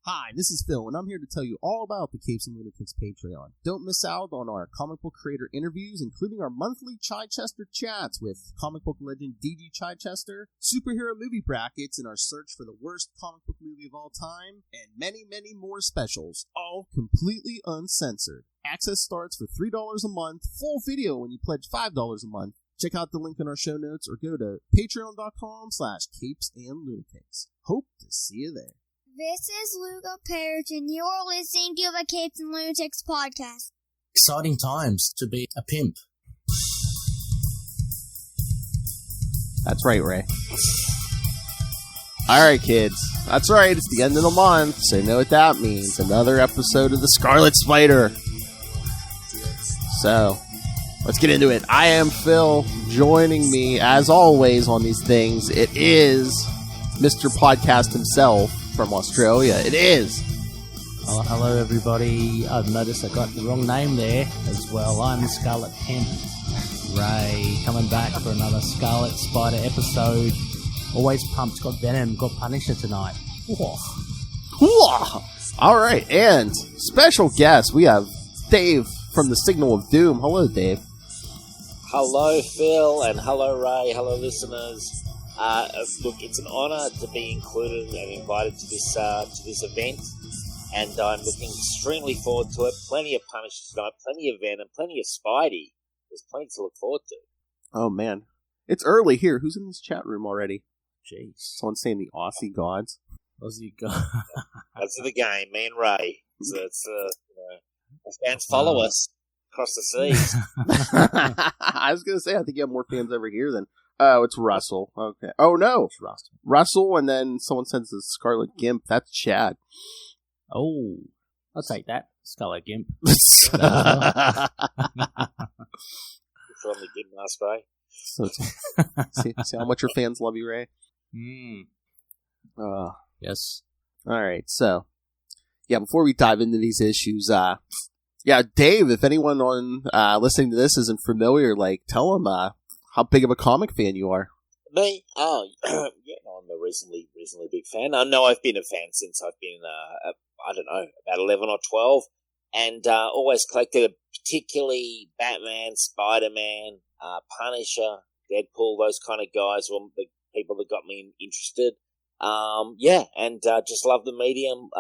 Hi, this is Phil, and I'm here to tell you all about the Capes and Lunatics Patreon. Don't miss out on our comic book creator interviews, including our monthly Chichester chats with comic book legend D.G. Chichester, superhero movie brackets in our search for the worst comic book movie of all time, and many, many more specials, all completely uncensored. Access starts for $3 a month, full video when you pledge $5 a month. Check out the link in our show notes or go to patreon.com/capesandlunatics. Hope to see you there. This is Luca Perich, and you're listening to the Capes and Lunatics podcast. Exciting times to be a pimp. That's right, Ray. Alright, kids. That's right, it's the end of the month, so you know what that means. Another episode of the Scarlet Spider. So, let's get into it. I am Phil. Joining me, as always, on these things, it is Mr. Podcast himself from Australia. It is. Oh, hello, everybody. I've noticed I got the wrong name there as well. I'm the Scarlet Pimp. Ray, coming back for another Scarlet Spider episode. Always pumped. Got Venom, got Punisher tonight. Alright, and special guest, we have Dave from the Signal of Doom. Hello, Dave. Hello, Phil, and hello, Ray. Hello, listeners. Look, it's an honour to be included and invited to this event, and I'm looking extremely forward to it. Plenty of Punisher tonight, plenty of Venom, plenty of Spidey. There's plenty to look forward to. Oh, man. It's early here. Who's in this chat room already? Jeez. Someone saying the Aussie gods. Aussie gods. That's the game, me and Ray. So it's, the fans follow us across the seas. I was going to say, I think you have more fans over here than... Oh, it's Russell. Okay. Oh, no. It's Russell. Russell, and then someone sends the Scarlet Gimp. That's Chad. Oh, I'll take that. Scarlet Gimp. From the Gimp last Ray. So see how much your fans love you, Ray? Yes. All right. So, yeah, before we dive into these issues, Dave, if anyone on listening to this isn't familiar, tell them how big of a comic fan you are. Me? Oh, yeah, no, I'm a reasonably big fan. I know I've been a fan since I've been, about 11 or 12, and always collected particularly Batman, Spider-Man, Punisher, Deadpool, those kind of guys were the people that got me interested. Just love the medium.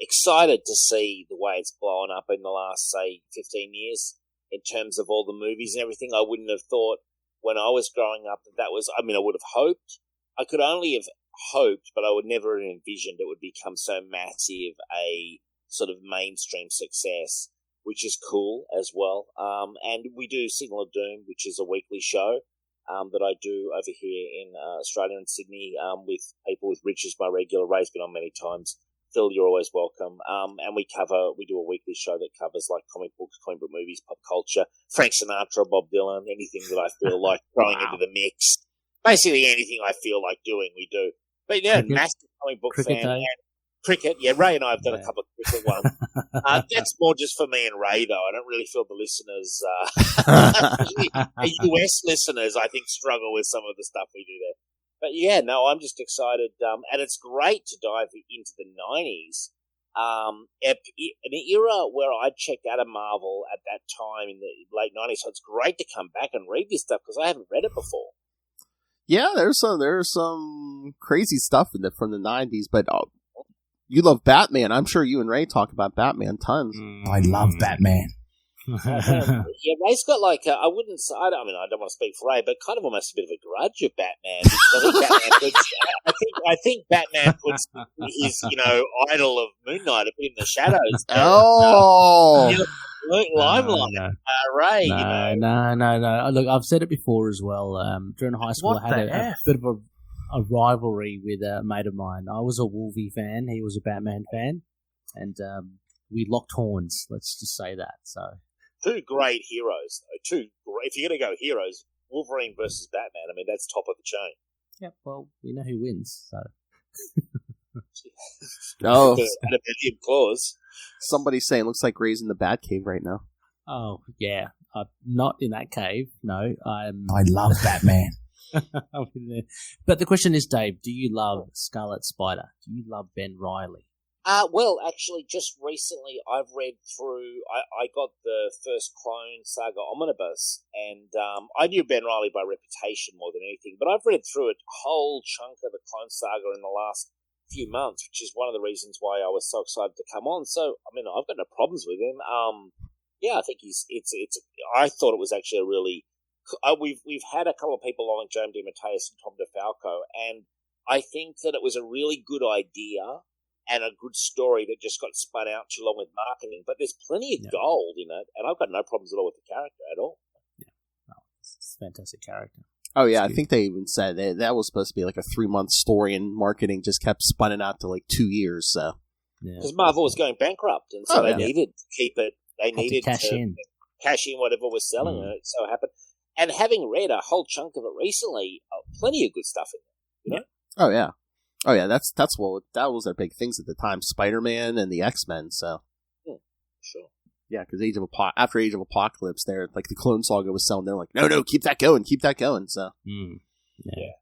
Excited to see the way it's blown up in the last, say, 15 years in terms of all the movies and everything. I wouldn't have thought when I was growing up that was, I would have hoped. I could only have hoped, but I would never have envisioned it would become so massive a sort of mainstream success, which is cool as well. And we do Signal of Doom, which is a weekly show that I do over here in Australia and Sydney with people with Rich as my regular. Ray's been on many times. Phil, you're always welcome. And we do a weekly show that covers comic books, comic book movies, pop culture, Frank Sinatra, Bob Dylan, anything that I feel like throwing into the mix. Basically anything I feel like doing, we do. But yeah, massive comic book fan. And cricket, yeah, Ray and I have done a couple of cricket ones. That's more just for me and Ray, though. I don't really feel the listeners, the US listeners, I think, struggle with some of the stuff we do there. But yeah, no, I'm just excited, and it's great to dive into the 90s, an era where I checked out of Marvel at that time in the late 90s, so it's great to come back and read this stuff because I haven't read it before. Yeah, there's some crazy stuff from the 90s, but you love Batman. I'm sure you and Ray talk about Batman tons. I love Batman. Yeah, Ray's got I don't want to speak for Ray, but kind of almost a bit of a grudge of Batman. I think Batman puts his, idol of Moon Knight a bit in the shadows. Limelight. Ray, No. Look, I've said it before as well. During high school, I had a bit of a rivalry with a mate of mine. I was a Wolvie fan. He was a Batman fan. And we locked horns, let's just say that. So two great heroes. If you're going to go heroes, Wolverine versus Batman, that's top of the chain. Yeah, well, we know who wins, so. Oh. Adamantium claws. Somebody's saying, looks like Ray's in the Batcave right now. Oh, yeah. I'm not in that cave, no. I love Batman. But the question is, Dave, do you love Scarlet Spider? Do you love Ben Reilly? Well, actually, just recently I've read through. I got the first Clone Saga omnibus, and I knew Ben Reilly by reputation more than anything. But I've read through a whole chunk of the Clone Saga in the last few months, which is one of the reasons why I was so excited to come on. So, I mean, I've got no problems with him. Yeah, I think I thought it was actually a really. We've had a couple of people on, like James DeMatteis and Tom DeFalco, and I think that it was a really good idea and a good story that just got spun out too long with marketing. But there's plenty of gold in it, and I've got no problems at all with the character at all. Yeah, it's a fantastic character. Oh yeah, I think they even said that was supposed to be like a 3-month story, and marketing just kept spinning out to like 2 years. So because Marvel was going bankrupt, and so they needed to keep it. They needed to cash in whatever was selling, and it so happened. And having read a whole chunk of it recently, plenty of good stuff in there. You know? Oh yeah. That was their big things at the time: Spider-Man and the X-Men. So sure. Yeah, because after Age of Apocalypse, there like the Clone Saga was selling. They're like, no, keep that going. So yeah.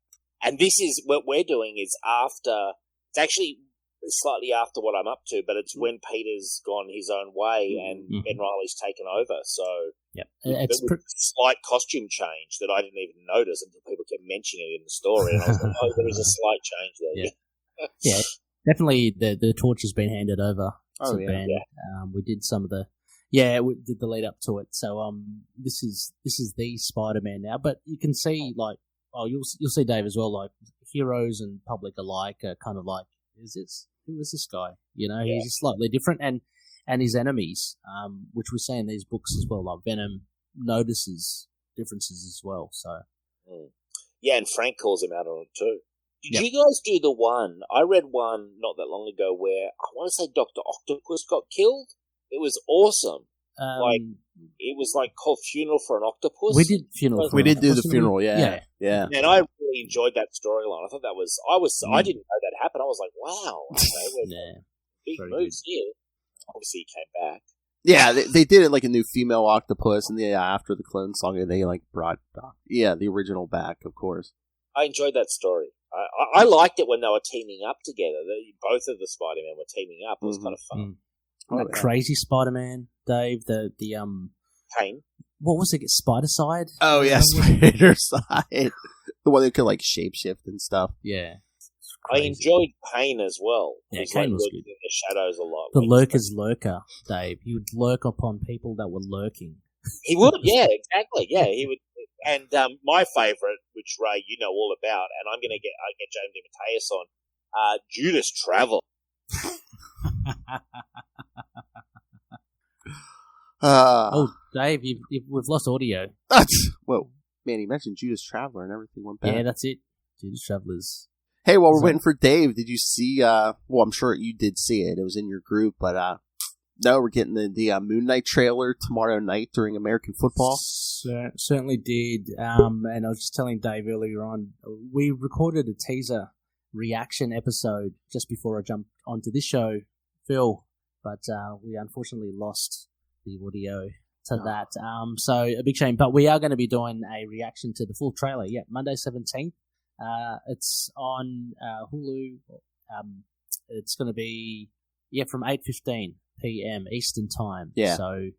And this is what we're doing is after. It's actually slightly after what I'm up to, but it's when Peter's gone his own way and Ben Reilly's taken over. So it's a slight costume change that I didn't even notice until people kept mentioning it in the story, and I was like, oh, there is a slight change there. Yeah, definitely the torch has been handed over to Ben. Yeah. We did some of we did the lead up to it. So this is the Spider-Man now, but you can see you'll see Dave as well. Like heroes and public alike are kind of like, who is this guy? You know, he's slightly different, and his enemies, which we see in these books as well, like Venom notices differences as well. So yeah, and Frank calls him out on it too. Did you guys do the one? I read one not that long ago where I want to say Dr. Octopus got killed. It was awesome. It was like called Funeral for an Octopus. We did Funeral. We did do the funeral. Yeah. And I really enjoyed that storyline. I thought that was. I didn't know that happened. I was like, wow. Big moves here. Obviously, he came back. Yeah, they did it like a new female octopus, and after the Clone Saga, they like brought the original back, of course. I enjoyed that story. I liked it when they were teaming up together. Both of the Spider-Men were teaming up. It was kind of fun. Crazy Spider-Man, Dave. The Pain. What was it? Spider-Side? Oh yeah, Spider-Side. The one that could like shapeshift and stuff. Yeah. I enjoyed Pain as well. Yeah, Pain was good. In the shadows a lot. The lurker's lurker, Dave. He would lurk upon people that were lurking. He would, yeah, exactly. Yeah, he would. And my favourite, which Ray, you know all about, and I get James DeMatteis on, Judas Travel. Dave, we've lost audio. Well, man, he mentioned Judas Traveler and everything went bad. Yeah, that's it. Judas Travelers. Hey, while we're waiting for Dave, did you see, well, I'm sure you did see it. It was in your group, but, no, we're getting the Moon Knight trailer tomorrow night during American football. Certainly did. And I was just telling Dave earlier on, we recorded a teaser reaction episode just before I jumped onto this show, Phil, but we unfortunately lost the audio to that. So a big shame, but we are going to be doing a reaction to the full trailer. Yeah, Monday 17th. It's on Hulu. It's going to be from 8:15 p.m. Eastern time. Yeah. So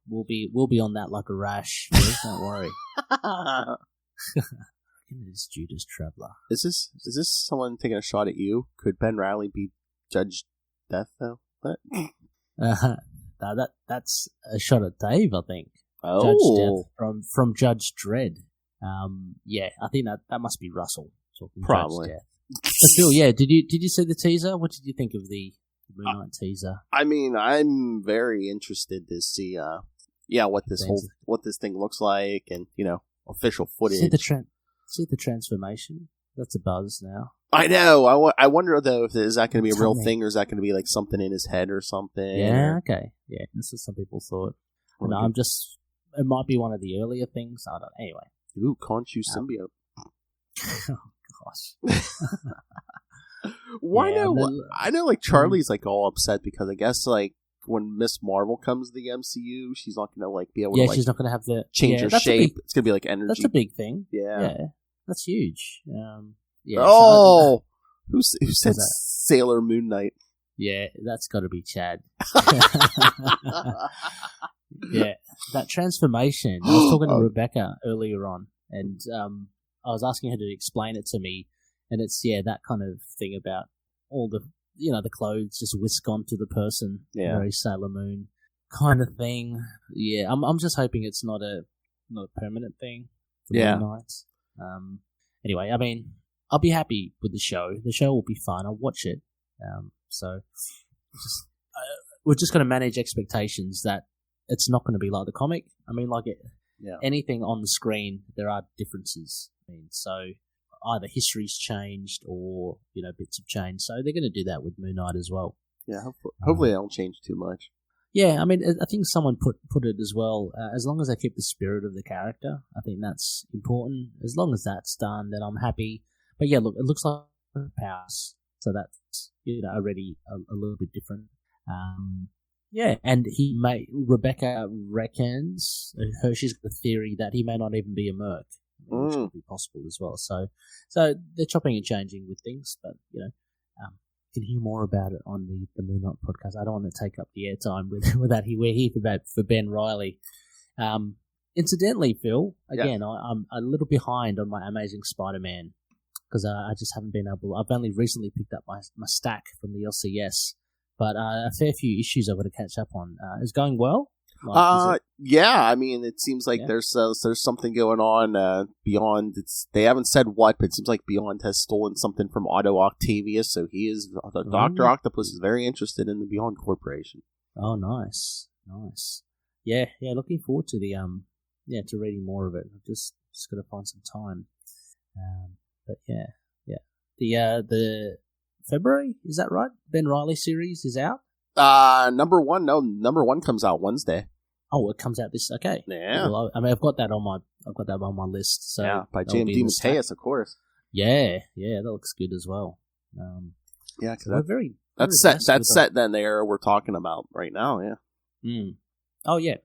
we'll be on that like a rash. Don't worry. It's Judas Traveler. Is this someone taking a shot at you? Could Ben Reilly be Judge Death though? What? That's a shot at Dave, I think. Oh, Judge Death from Judge Dredd. I think that must be Russell talking. Probably. Judge Death. But Phil, did you see the teaser? What did you think of the Moon Knight teaser? I mean, I'm very interested to see what this thing looks like, and official footage. See the transformation? That's a buzz now. I know. I wonder though if is that going to be a real thing, or is that going to be like something in his head or something? Yeah. Okay. Yeah. That's what some people thought. No, it might be one of the earlier things. I don't. Anyway. Ooh, can't you symbiote? Oh gosh. Why no? I know. Like Charlie's like all upset because I guess like when Miss Marvel comes to the MCU, she's not going to like be able to. She's not going to have the change her shape. It's going to be like energy. That's a big thing. Yeah. That's huge. Who said Sailor Moon Knight? Yeah, that's got to be Chad. Yeah, that transformation. I was talking to Rebecca earlier on, and I was asking her to explain it to me, and it's that kind of thing about all the the clothes just whisk onto the person, very Sailor Moon kind of thing. Yeah, I'm just hoping it's not a permanent thing for Moon Knight. Anyway, I mean, I'll be happy with the show. The show will be fun. I'll watch it. So we're just going to manage expectations that it's not going to be like the comic. I mean, anything on the screen, there are differences. I mean, so either history's changed or, bits have changed. So they're going to do that with Moon Knight as well. Yeah, hopefully they don't change too much. Yeah, I mean, I think someone put it as well. As long as they keep the spirit of the character, I think that's important. As long as that's done, then I'm happy. But yeah, look, it looks like powers, so that's already a little bit different. Yeah, and Rebecca reckons, she's got the theory that he may not even be a merc, which could be possible as well. So they're chopping and changing with things, but you can hear more about it on the Moon Knight podcast. I don't want to take up the airtime with that. We're here for Ben Reilly. Incidentally, Phil, again, I'm a little behind on my Amazing Spider-Man because I just haven't been able. I've only recently picked up my stack from the LCS. But a fair few issues I've got to catch up on. Is going well? Yeah. I mean, it seems like there's something going on Beyond. They haven't said what, but it seems like Beyond has stolen something from Otto Octavius. So Dr. Octopus is very interested in the Beyond Corporation. Oh, nice. Yeah. Looking forward to the to reading more of it. I've just got to find some time. But yeah. The February, is that right? Ben Reilly series is out? Number one comes out Wednesday. Oh, it comes out okay. Yeah. Well, I mean, I've got that on my list. So by James DeMatteis, of course. Yeah, that looks good as well. Because that's set then the era we're talking about right now. Yeah. Oh yeah.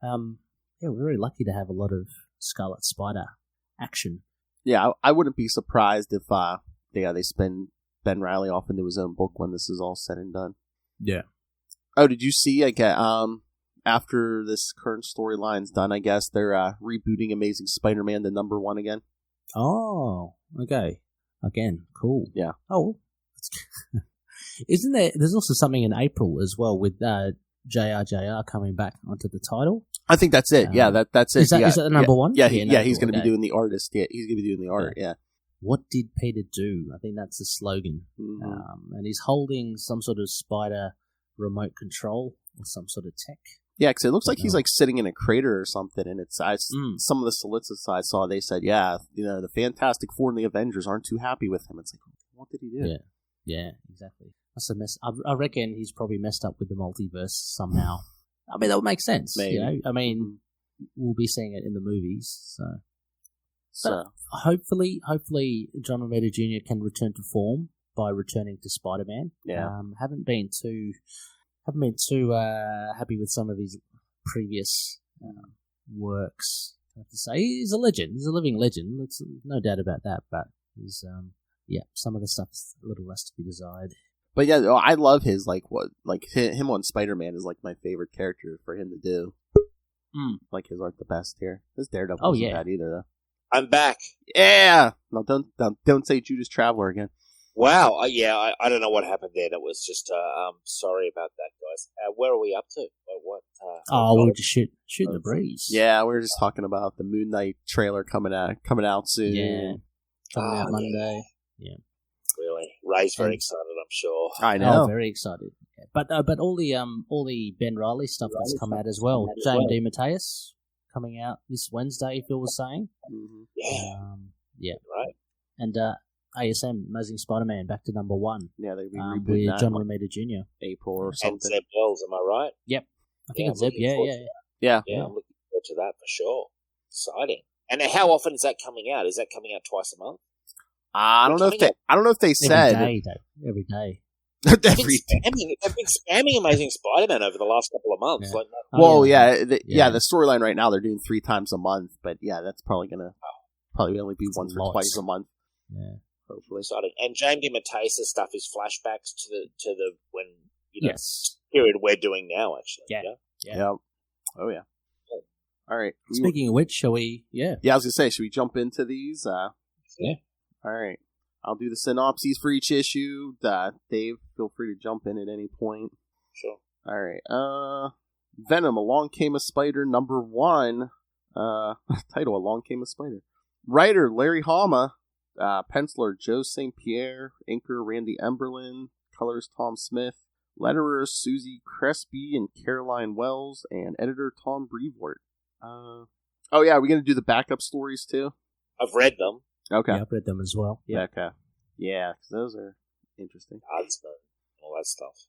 We're very lucky to have a lot of Scarlet Spider action. Yeah, I wouldn't be surprised if they spin Ben Reilly off into his own book when this is all said and done. Yeah. Oh, did you see? After this current storyline's done, I guess they're rebooting Amazing Spider-Man to number 1 again. Oh, okay. Again, cool. Yeah. Oh, isn't there? There's also something in April as well with JRJR coming back onto the title. I think that's it. That's it. Is that the number 1? Yeah, he's going to be doing the artist. Yeah, he's going to be doing the art. Yeah. What did Peter do? I think that's the slogan. Mm-hmm. And he's holding some sort of spider remote control or some sort of tech. Yeah, because it looks like he's sitting in a crater or something. And some of the solicits I saw, they said, the Fantastic Four and the Avengers aren't too happy with him. It's like, what did he do? Yeah, exactly. That's a mess. I reckon he's probably messed up with the multiverse somehow. I mean, that would make sense. Maybe. I mean, we'll be seeing it in the movies, so hopefully, John Romita Jr. can return to form by returning to Spider-Man. Yeah, haven't been too happy with some of his previous works. I have to say he's a legend. He's a living legend. There's no doubt about that. But he's some of the stuff's a little less to be desired. But yeah, I love his him on Spider-Man is my favorite character for him to do. His art the best here. His Daredevil isn't bad either though. I'm back. Yeah. No, don't say Judas Traveler again. Wow. I don't know what happened there. That was just. Sorry about that, guys. Where are we up to? We were just shooting the breeze. Yeah, we were just talking about the Moon Knight trailer coming out soon. Yeah, coming out Monday. Yeah. Really, Ray's very excited. I'm sure. I know. Very excited. But all the Ben Reilly stuff that's come out as well. James DeMatteis coming out this Wednesday, Phil was saying. Mm-hmm. Yeah. Right. And ASM, Amazing Spider-Man, back to number 1. Yeah, they with that John Romita Jr. April or something. And Zeb Wells, am I right? Yep. I think it's Zeb, Yeah, I'm looking forward to that for sure. Exciting. And how often is that coming out? Is that coming out twice a month? I don't know if they said every day. They've been spamming Amazing Spider-Man over the last couple of months. Yeah. The storyline right now they're doing 3 times a month, but that's probably gonna only be once or twice a month. Yeah. Hopefully. Exciting. And James Matesa stuff is flashbacks to the when Yes. period we're doing now, actually. Yeah. Yeah. Oh yeah. All right. Speaking of which, shall we? Yeah. Yeah, I was gonna say, should we jump into these? Yeah. All right. I'll do the synopses for each issue. Dave, feel free to jump in at any point. Sure. All right. Venom, Along Came a Spider, number 1. Title, Along Came a Spider. Writer, Larry Hama. Penciler, Joe St. Pierre. Inker, Randy Emberlin. Colors, Tom Smith. Letterer, Susie Crespi and Caroline Wells. And editor, Tom Brevoort. Oh yeah, are we going to do the backup stories too? I've read them. Okay. Yeah, I've read them as well. Yeah. Okay. Yeah, 'cause those are interesting. Cardsman, all that stuff.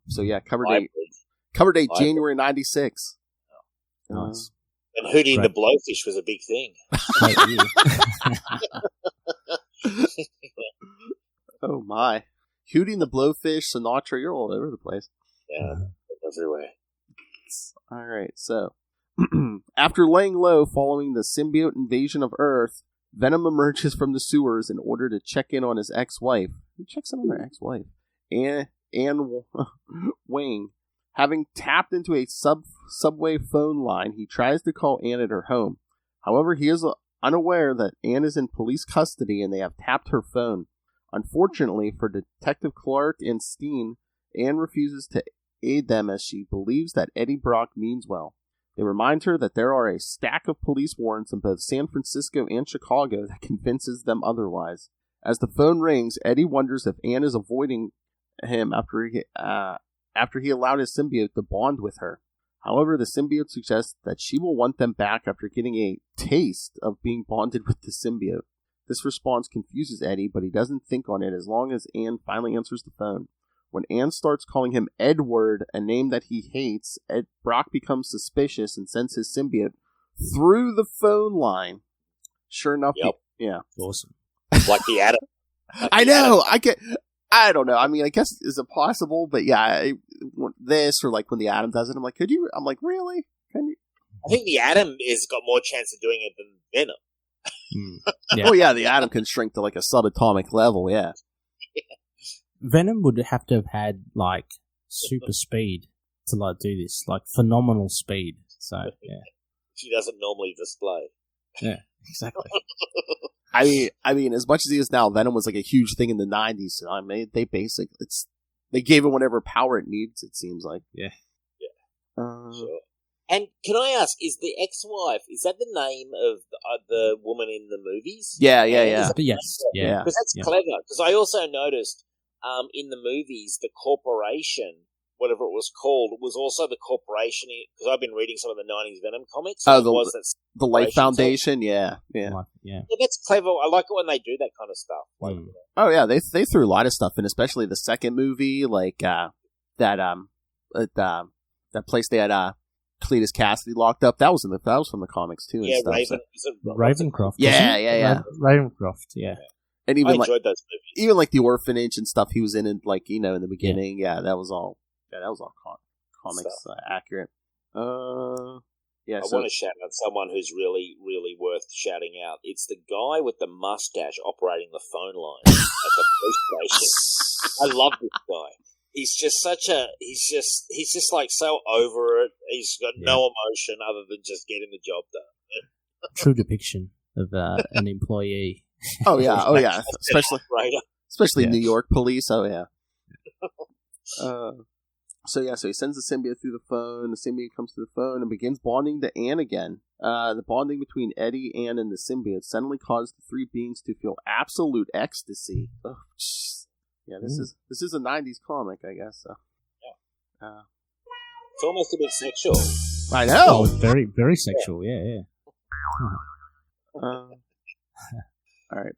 So yeah, cover Library. date January 96. Nice. And Hootie and the Right. Blowfish was a big thing. Oh my. Hootie and the Blowfish, Sinatra, you're all over the place. Yeah, everywhere. All right, so after laying low following the symbiote invasion of Earth, Venom emerges from the sewers in order to check in on his ex-wife. Who checks in on their ex-wife? Anne Wang. Having tapped into a subway phone line, he tries to call Anne at her home. However, he is unaware that Anne is in police custody and they have tapped her phone. Unfortunately for Detective Clark and Steen, Anne refuses to aid them as she believes that Eddie Brock means well. They remind her that there are a stack of police warrants in both San Francisco and Chicago that convinces them otherwise. As the phone rings, Eddie wonders if Anne is avoiding him after he allowed his symbiote to bond with her. However, the symbiote suggests that she will want them back after getting a taste of being bonded with the symbiote. This response confuses Eddie, but he doesn't think on it as long as Anne finally answers the phone. When Anne starts calling him Edward, a name that he hates, Brock becomes suspicious and sends his symbiote through the phone line. Sure enough, Yep. yeah. Awesome. Like the Atom. I know. I don't know. I mean, I guess is it possible? But yeah, this or like when the Atom does it, I'm like, could you? I'm like, really? Can you? I think the Atom has got more chance of doing it than Venom. Yeah. Oh yeah, the Atom can shrink to like a subatomic level. Yeah. Venom would have to have had like super speed to like do this, like phenomenal speed. So yeah, She doesn't normally display. yeah, exactly. I mean, as much as he is now, Venom was like a huge thing in the '90s. So I mean, they gave it whatever power it needs. It seems like. Yeah. Sure. And can I ask, is the ex-wife, is that the name of the woman in the movies? Yeah. Yes, yeah. Because that's Yeah. clever. Because I also noticed in the movies, the corporation, whatever it was called, was also the corporation. Because I've been reading some of the '90s Venom comics. Oh, the Life Foundation. Yeah. Yeah. Yeah, that's clever. I like it when they do that kind of stuff. Like, Oh yeah, they threw a lot of stuff in, especially the second movie, like that place they had Cletus Cassidy locked up. That was from the comics too. yeah, and stuff, Raven. so. Is it Ravencroft. Yeah, wasn't it? yeah. Ravencroft. Yeah. And I even like enjoyed those movies. like the orphanage and stuff he was in, like in the beginning. Yeah, that was all. Yeah, that was all comics accurate. Yeah, I want to shout out someone who's really, really worth shouting out. It's the guy with the mustache operating the phone line at the police station. I love this guy. He's just he's just like so over it. He's got no emotion other than just getting the job done. True depiction of an employee. Oh yeah, especially Yeah. New York police. Oh yeah. So he sends the symbiote through the phone. The symbiote comes to the phone and begins bonding to Anne again. The bonding between Eddie, Anne, and the symbiote suddenly caused the three beings to feel absolute ecstasy. Oh, yeah, this is a '90s comic, I guess. So. Yeah. It's almost a bit sexual. I know. Oh, very, very sexual. Yeah. All right.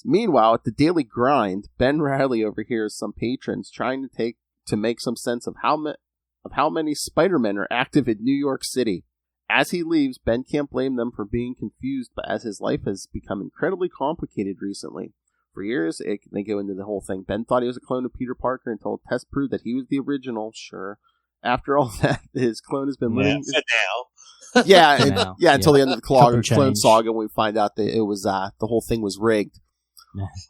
Meanwhile, at the Daily Grind, Ben Reilly overhears some patrons trying to make some sense of how many Spider-Men are active in New York City. As he leaves, Ben can't blame them for being confused, but as his life has become incredibly complicated recently. For years, they go into the whole thing. Ben thought he was a clone of Peter Parker until tests proved that he was the original. Sure. After all that, his clone has been living. For now. Until the end of the clone change. saga, when we find out that it was the whole thing was rigged.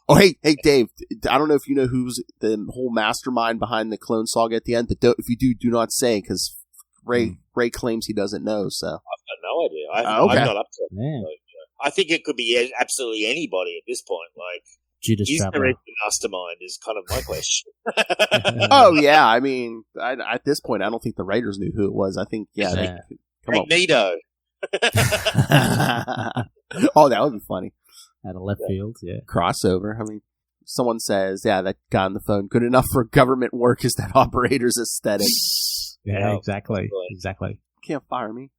Oh, hey, Dave, I don't know if you know who's the whole mastermind behind the Clone Saga at the end, but if you do not say, because Ray claims he doesn't know, so. I've got no idea. Okay. I'm not up to it. Yeah. So, I think it could be absolutely anybody at this point. Like, Judas is Traveler. there a mastermind is kind of my question. Oh, yeah, I mean, at this point, I don't think the writers knew who it was. I think, come on. Magneto. Oh, that would be funny. Out of left field, yeah. Crossover. I mean, someone says, yeah, that guy on the phone, good enough for government work is that operator's aesthetic. Yeah, exactly. Can't fire me.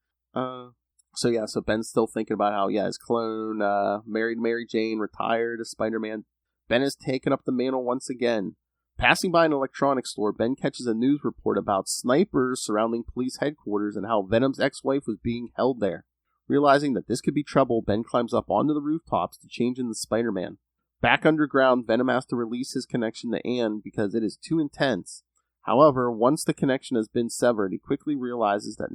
So Ben's still thinking about how, his clone married Mary Jane, retired as Spider-Man. Ben has taken up the mantle once again. Passing by an electronics store, Ben catches a news report about snipers surrounding police headquarters and how Venom's ex-wife was being held there. Realizing that this could be trouble, Ben climbs up onto the rooftops to change into Spider-Man. Back underground, Venom has to release his connection to Anne because it is too intense. However, once the connection has been severed, he quickly realizes that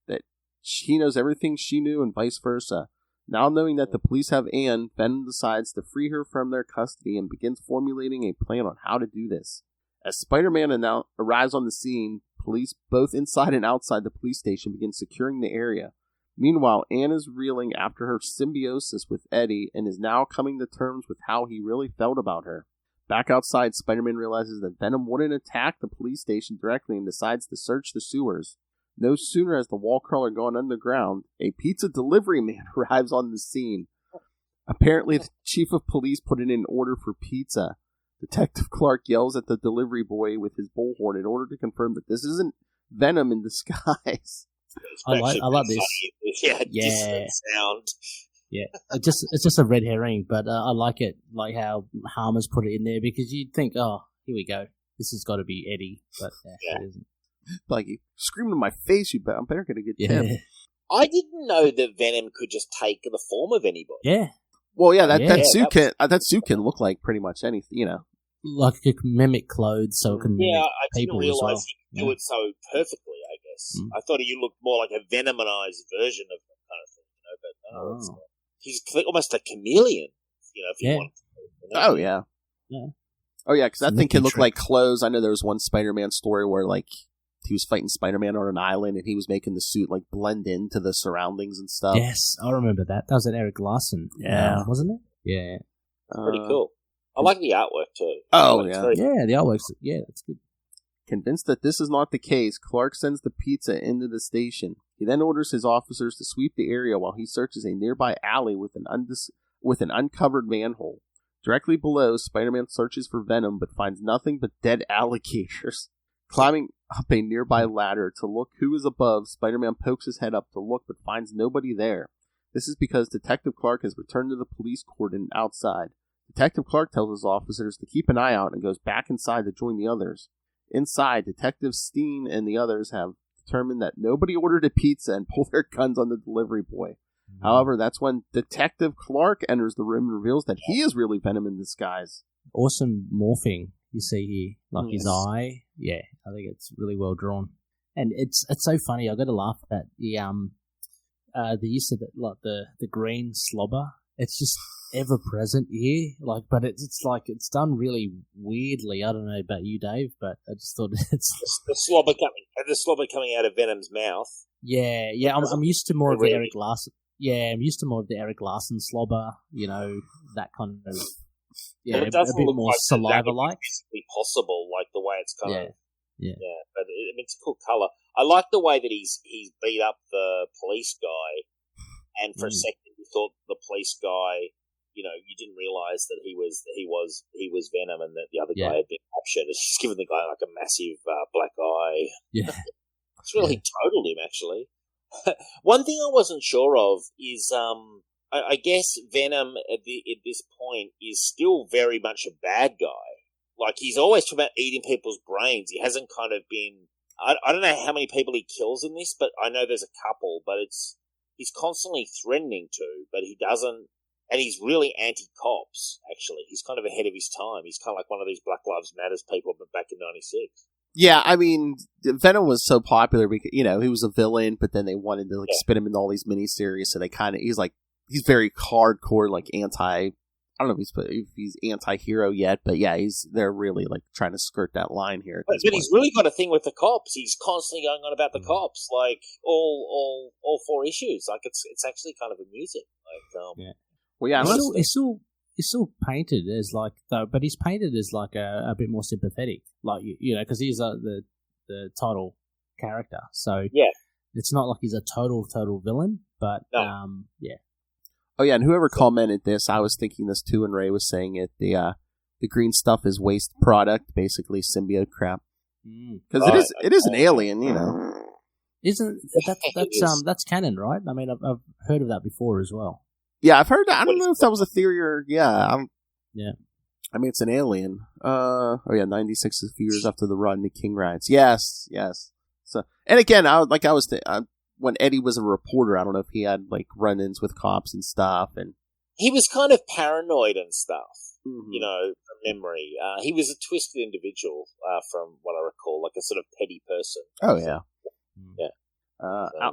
that she knows everything she knew and vice versa. Now knowing that the police have Anne, Venom decides to free her from their custody and begins formulating a plan on how to do this. As Spider-Man arrives on the scene, police both inside and outside the police station begin securing the area. Meanwhile, Anne is reeling after her symbiosis with Eddie and is now coming to terms with how he really felt about her. Back outside, Spider-Man realizes that Venom wouldn't attack the police station directly and decides to search the sewers. No sooner has the wall crawler gone underground, a pizza delivery man arrives on the scene. Apparently, the chief of police put in an order for pizza. Detective Clark yells at the delivery boy with his bullhorn in order to confirm that this isn't Venom in disguise. I like this. Yeah, Yeah. sound. Yeah, it's just a red herring, but I like it, like how Harmer's put it in there, because you'd think, oh, here we go, this has got to be Eddie, but it isn't. Like, you screaming in my face, I'm better going to get Yeah. Tim. I didn't know that Venom could just take the form of anybody. Yeah. Well, that suit can look like pretty much anything, Like it can mimic clothes, so it can mimic I didn't people as realize well. he could do it so perfectly, I guess. I thought he looked more like a Venomized version of that kind of thing, but he's almost a chameleon, if you want to. Oh, yeah. Oh, yeah, because that thing can look like clothes. I know there was one Spider-Man story where, like, he was fighting Spider-Man on an island, and he was making the suit, like, blend into the surroundings and stuff. Yes, I remember that. That was at Eric Larson, wasn't it? Yeah. Pretty cool. I like the artwork, too. Oh, yeah. Yeah, the artwork's, that's good. Convinced that this is not the case, Clark sends the pizza into the station. He then orders his officers to sweep the area while he searches a nearby alley with an uncovered manhole. Directly below, Spider-Man searches for Venom but finds nothing but dead alligators. Climbing up a nearby ladder to look who is above, Spider-Man pokes his head up to look but finds nobody there. This is because Detective Clark has returned to the police cordon outside. Detective Clark tells his officers to keep an eye out and goes back inside to join the others. Inside, Detective Steen and the others have determined that nobody ordered a pizza and pull their guns on the delivery boy. However, that's when Detective Clark enters the room and reveals that he is really Venom in disguise. Awesome morphing you see here, like his eye. Yeah, I think it's really well drawn, and it's so funny. I got to laugh at the use of the green slobber. It's just ever present here, but it's like it's done really weirdly. I don't know about you, Dave, but I just thought it's the slobber coming out of Venom's mouth. Yeah. I'm used to more of the Eric Larson. Yeah, I'm used to more of the Eric Larson slobber. That kind of a bit more saliva-like. Physically possible, like the way it's kind of. Yeah. But it's a cool color. I like the way that he's beat up the police guy, and for a second you thought the police guy, you didn't realize that he was Venom, and that the other guy had been captured. It's just given the guy like a massive black eye. Yeah, it's really totaled him actually. One thing I wasn't sure of is I guess Venom at this point is still very much a bad guy. Like, he's always talking about eating people's brains. He hasn't kind of been... I don't know how many people he kills in this, but I know there's a couple, but he's constantly threatening to, but he doesn't... And he's really anti-cops, actually. He's kind of ahead of his time. He's kind of like one of these Black Lives Matters people back in 96. Yeah, I mean, Venom was so popular because, he was a villain, but then they wanted to spin him into all these miniseries, so he's very hardcore, I don't know if he's anti-hero yet, but yeah, they're really trying to skirt that line here. But he's really got a thing with the cops. He's constantly going on about the cops, all 4 issues. It's actually kind of amusing. Yeah. Well, yeah, he's still painted as but he's painted as a bit more sympathetic, because he's the title character. So yeah, it's not like he's a total villain, but no. Yeah. Oh yeah, and whoever commented this, I was thinking this too, and Ray was saying it. The green stuff is waste product, basically symbiote crap. Because it is an alien, Isn't that's canon, right? I mean, I've heard of that before as well. Yeah, I've heard that. I don't know if that was a theory or yeah. Yeah. I mean, it's an alien. 96 is a few years after the run the King rides. Yes. So, and again, when Eddie was a reporter, I don't know if he had run-ins with cops and stuff, and he was kind of paranoid and stuff. From memory, he was a twisted individual, from what I recall, a sort of petty person. Oh yeah, yeah.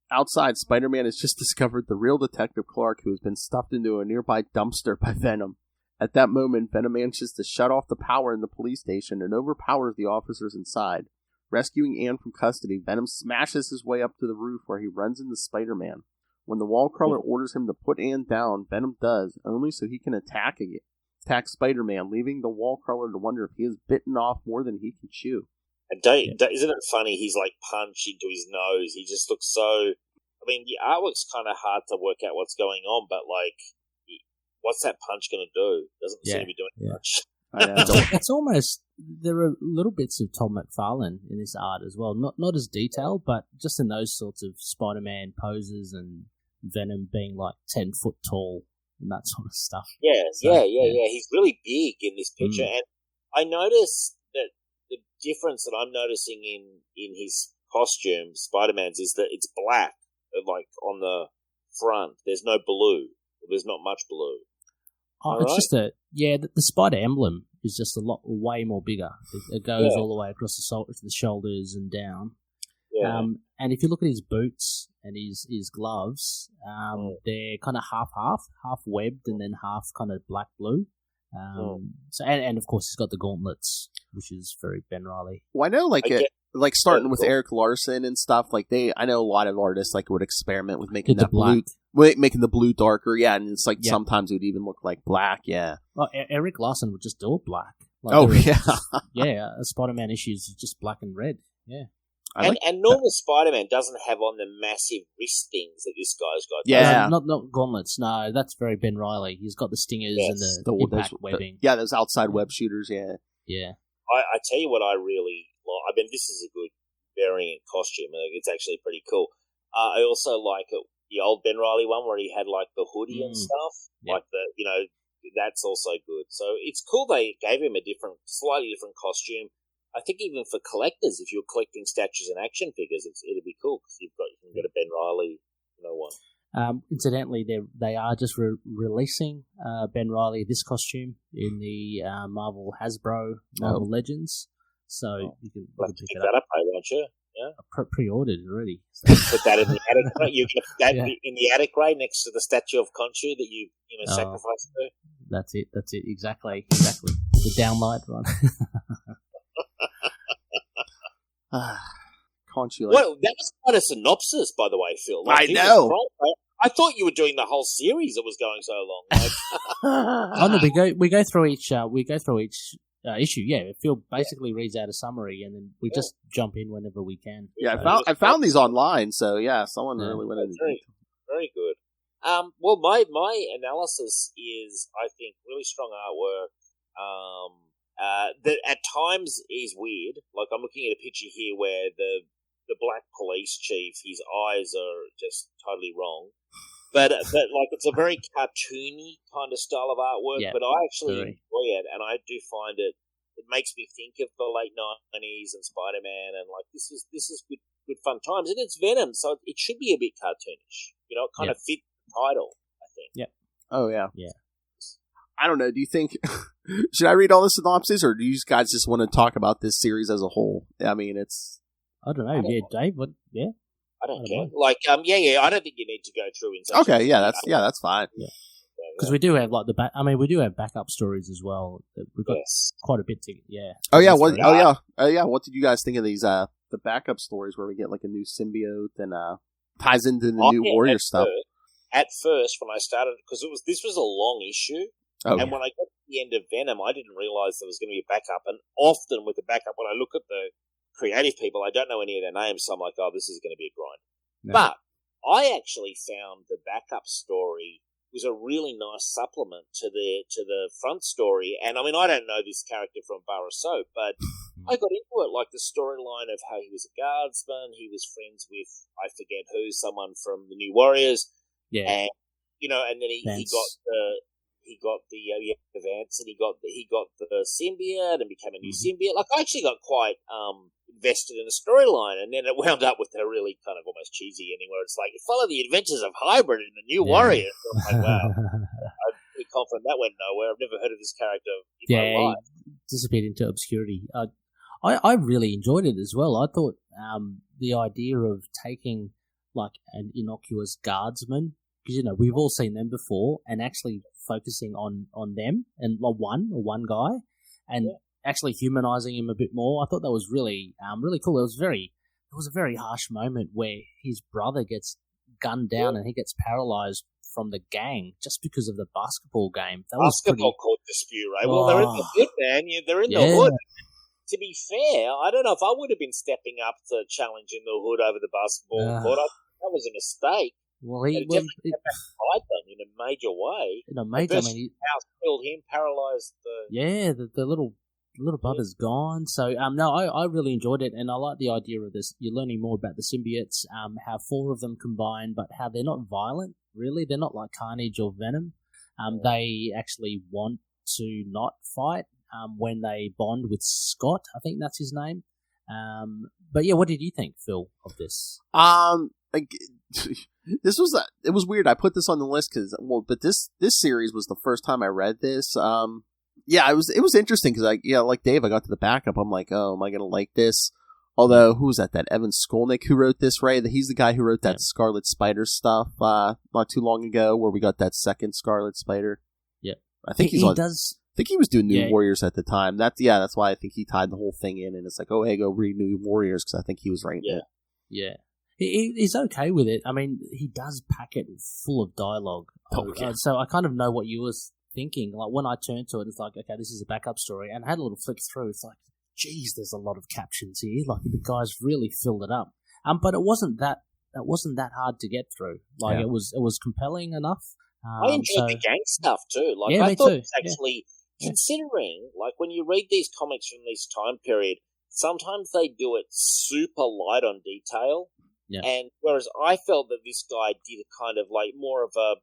Outside, Spider-Man has just discovered the real Detective Clark, who has been stuffed into a nearby dumpster by Venom. At that moment, Venom manages to shut off the power in the police station and overpowers the officers inside. Rescuing Anne from custody, Venom smashes his way up to the roof where he runs into Spider-Man. When the wall crawler orders him to put Anne down, Venom does, only so he can attack Spider-Man, leaving the wall crawler to wonder if he has bitten off more than he can chew. And isn't it funny? He's punched into his nose. He just looks so. I mean, the artwork's kind of hard to work out what's going on, but what's that punch going to do? Doesn't seem to be doing much. It's almost, there are little bits of Todd McFarlane in this art as well. Not as detailed, but just in those sorts of Spider-Man poses and Venom being 10 foot tall and that sort of stuff. Yeah. He's really big in this picture, and I noticed that the difference that I'm noticing in his costume, Spider-Man's, is that it's black, on the front. There's no blue. There's not much blue. Oh, it's just the spider emblem is just way more bigger. It goes all the way across the shoulders and down. Yeah. And if you look at his boots and his gloves, they're kind of half webbed and then half kind of black blue. So and of course he's got the gauntlets, which is very Ben Reilly. Well, I know starting with Eric Larson and stuff, I know a lot of artists would experiment with making that blue, making the blue darker, and it's sometimes it would even look like black, Well, Eric Larson would just do it black. A Spider-Man issues just black and red, And normal Spider-Man doesn't have on the massive wrist things that this guy's got. Yeah. Not gauntlets, no, that's very Ben Reilly. He's got the stingers and the impact webbing. Those outside web shooters, Yeah. I tell you what I really like. I mean, this is a good variant costume. I think it's actually pretty cool. I also like the old Ben Reilly one where he had the hoodie and stuff. Yep. That's also good. So it's cool they gave him a slightly different costume. I think even for collectors, if you're collecting statues and action figures, it'd be cool because you can get a Ben Reilly, one. Incidentally, they are just releasing Ben Reilly this costume in the Marvel Legends, so you can pick it up. Won't you? Yeah, pre-ordered already. So. Put that in the attic. You can put that in the attic, right next to the statue of Khonshu that you sacrificed to. That's it. Exactly. The downlight, right? Khonshu. Well, that was quite a synopsis, by the way, Phil. I know. I thought you were doing the whole series that was going so long. Oh no, we go through each issue. Yeah, Phil basically reads out a summary, and then we just jump in whenever we can. Yeah, I found these online, so someone really went into it. Very good. Well, my analysis is, I think, really strong artwork. That at times is weird. I'm looking at a picture here where the black police chief, his eyes are just totally wrong. But it's a very cartoony kind of style of artwork. But I actually enjoy it, and I do find it makes me think of the late 90s and Spider-Man, and this is good fun times. And it's Venom, so it should be a bit cartoonish. It kind of fit the title, I think. Yeah. Oh yeah. Yeah. I don't know. Do you think Should I read all the synopsis, or do you guys just want to talk about this series as a whole? I mean, it's... I don't know. Yeah, Dave, what? Yeah? I don't care. Like, I don't think you need to go through in such Okay, that's fine. Yeah. Because we do have like we do have backup stories as well. We've got quite a bit to, yeah. Oh yeah, what did you guys think of these the backup stories where we get like a new symbiote and ties into the new Warrior stuff? At first, when I started, because this was a long issue, and when I got to the end of Venom, I didn't realize there was going to be a backup. And often with the backup, when I look at the creative people, I don't know any of their names, so I'm like, oh, this is going to be a grind. No. But I actually found the backup story was a really nice supplement to the front story. And I mean, I don't know this character from Bar of Soap, but I got into it, like the storyline of how he was a guardsman, he was friends with, I forget who, someone from the New Warriors. Yeah. And, and then he got the Vance, and he got the symbiote and became a new symbiote. Like, I actually got quite invested in the storyline, and then it wound up with a really kind of almost cheesy ending where it's like, you follow the adventures of Hybrid and the New Warrior. So I'm like, wow, I'm pretty confident that went nowhere. I've never heard of this character in my life. Disappeared into obscurity. I really enjoyed it as well. I thought the idea of taking like an innocuous guardsman, because we've all seen them before, and actually focusing on them and one guy, and actually humanizing him a bit more. I thought that was really cool. It was a very harsh moment where his brother gets gunned down and he gets paralyzed from the gang just because of the basketball game. That basketball court dispute, right? Well, they're in the hood, man. They're in the hood. To be fair, I don't know if I would have been stepping up to challenge in the hood over the basketball court. That was a mistake. Well, he definitely fight them in a major way. House killed him, paralyzed the little brother's gone. So no, I really enjoyed it, and I like the idea of this. You're learning more about the symbiotes, how 4 of them combine, but how they're not violent. Really, they're not like Carnage or Venom. They actually want to not fight. When they bond with Scott, I think that's his name. But yeah, what did you think, Phil, of this? It was weird. I put this on the list but this series was the first time I read this. It was interesting because like Dave, I got to the backup. I'm like, oh, am I gonna like this? Although, who was that? That Evan Skolnick who wrote this, right? He's the guy who wrote that Scarlet Spider stuff not too long ago, where we got that second Scarlet Spider. Yeah, I think he was doing New Warriors at the time. That's why I think he tied the whole thing in, and it's like, oh, hey, go read New Warriors, because I think he was writing it. Yeah. He's okay with it. I mean, he does pack it full of dialogue. So I kind of know what you were thinking. Like, when I turned to it, it's like, okay, this is a backup story. And I had a little flick through. It's like, geez, there's a lot of captions here. Like, the guys really filled it up. But it wasn't that hard to get through. Like, it was compelling enough. I enjoyed the gang stuff too. Like, I thought it was actually... Considering, like, when you read these comics from this time period, sometimes they do it super light on detail. Yeah. And whereas I felt that this guy did a kind of like more of a,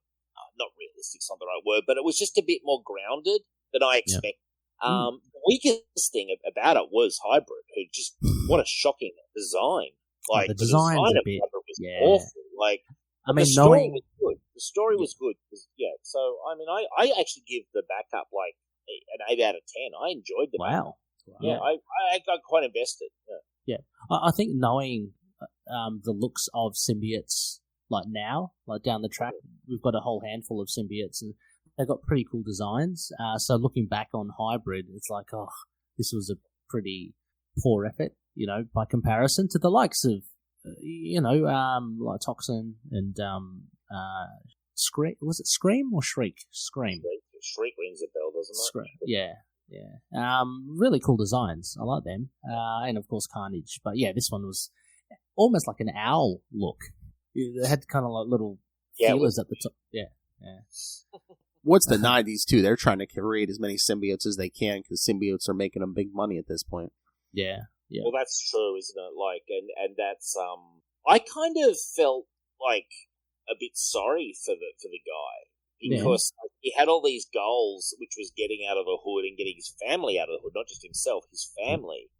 not realistic's not the right word, but it was just a bit more grounded than I expected. The weakest thing about it was Hybrid, who just, what a shocking design. Like, the design of Hybrid was awful. Like, the story was good. The story was good. So, I mean, I actually give the backup like an 8 out of 10. I enjoyed the backup. Yeah, I got quite invested. Yeah. I think knowing the looks of symbiotes like now, like down the track, we've got a whole handful of symbiotes, and they've got pretty cool designs. So looking back on Hybrid, it's like, oh, this was a pretty poor effort, by comparison to the likes of, like Toxin and Scream. Was it Scream or Shriek? Scream. Shriek rings a bell, doesn't it? Scream. Yeah. Really cool designs. I like them. And of course Carnage. But yeah, this one was almost like an owl look. They had kind of like little feelers at the top. Yeah. What's the 90s too? They're trying to create as many symbiotes as they can, because symbiotes are making them big money at this point. Yeah. Well, that's true, isn't it? Like, and that's I kind of felt like a bit sorry for the guy, because he had all these goals, which was getting out of the hood and getting his family out of the hood, not just himself, his family.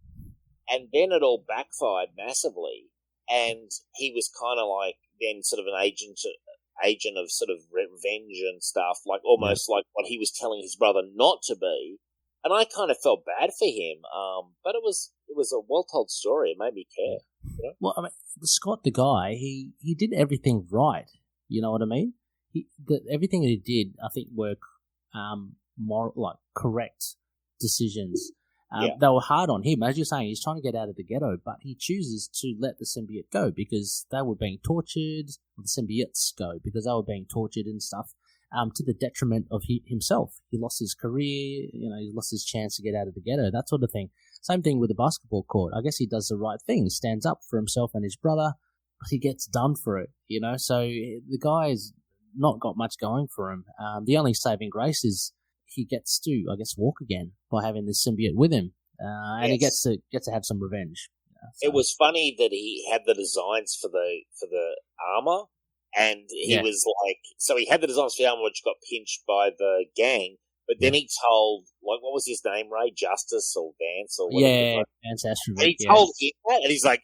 And then it all backfired massively, and he was kind of like then sort of an agent of sort of revenge and stuff, like almost like what he was telling his brother not to be. And I kind of felt bad for him, but it was a well-told story. It made me care. You know? Well, I mean, Scott, the guy, he did everything right. You know what I mean? Everything that he did, I think, were correct decisions. They were hard on him. As you're saying, he's trying to get out of the ghetto, but he chooses to let the symbiote go because they were being tortured, or the symbiotes go because they were being tortured and stuff, to the detriment of himself. He lost his career, he lost his chance to get out of the ghetto, that sort of thing. Same thing with the basketball court. I guess he does the right thing, stands up for himself and his brother, but he gets done for it, So the guy's not got much going for him. The only saving grace is he gets to, I guess, walk again by having this symbiote with him, and he gets to have some revenge. It was funny that he had the designs for the armor, and he was like, so he had the designs for the armor which got pinched by the gang, but then he told, like, what was his name, Ray? Justice or Vance or whatever? Yeah, Vance Astrovich. And he told him that, and he's like,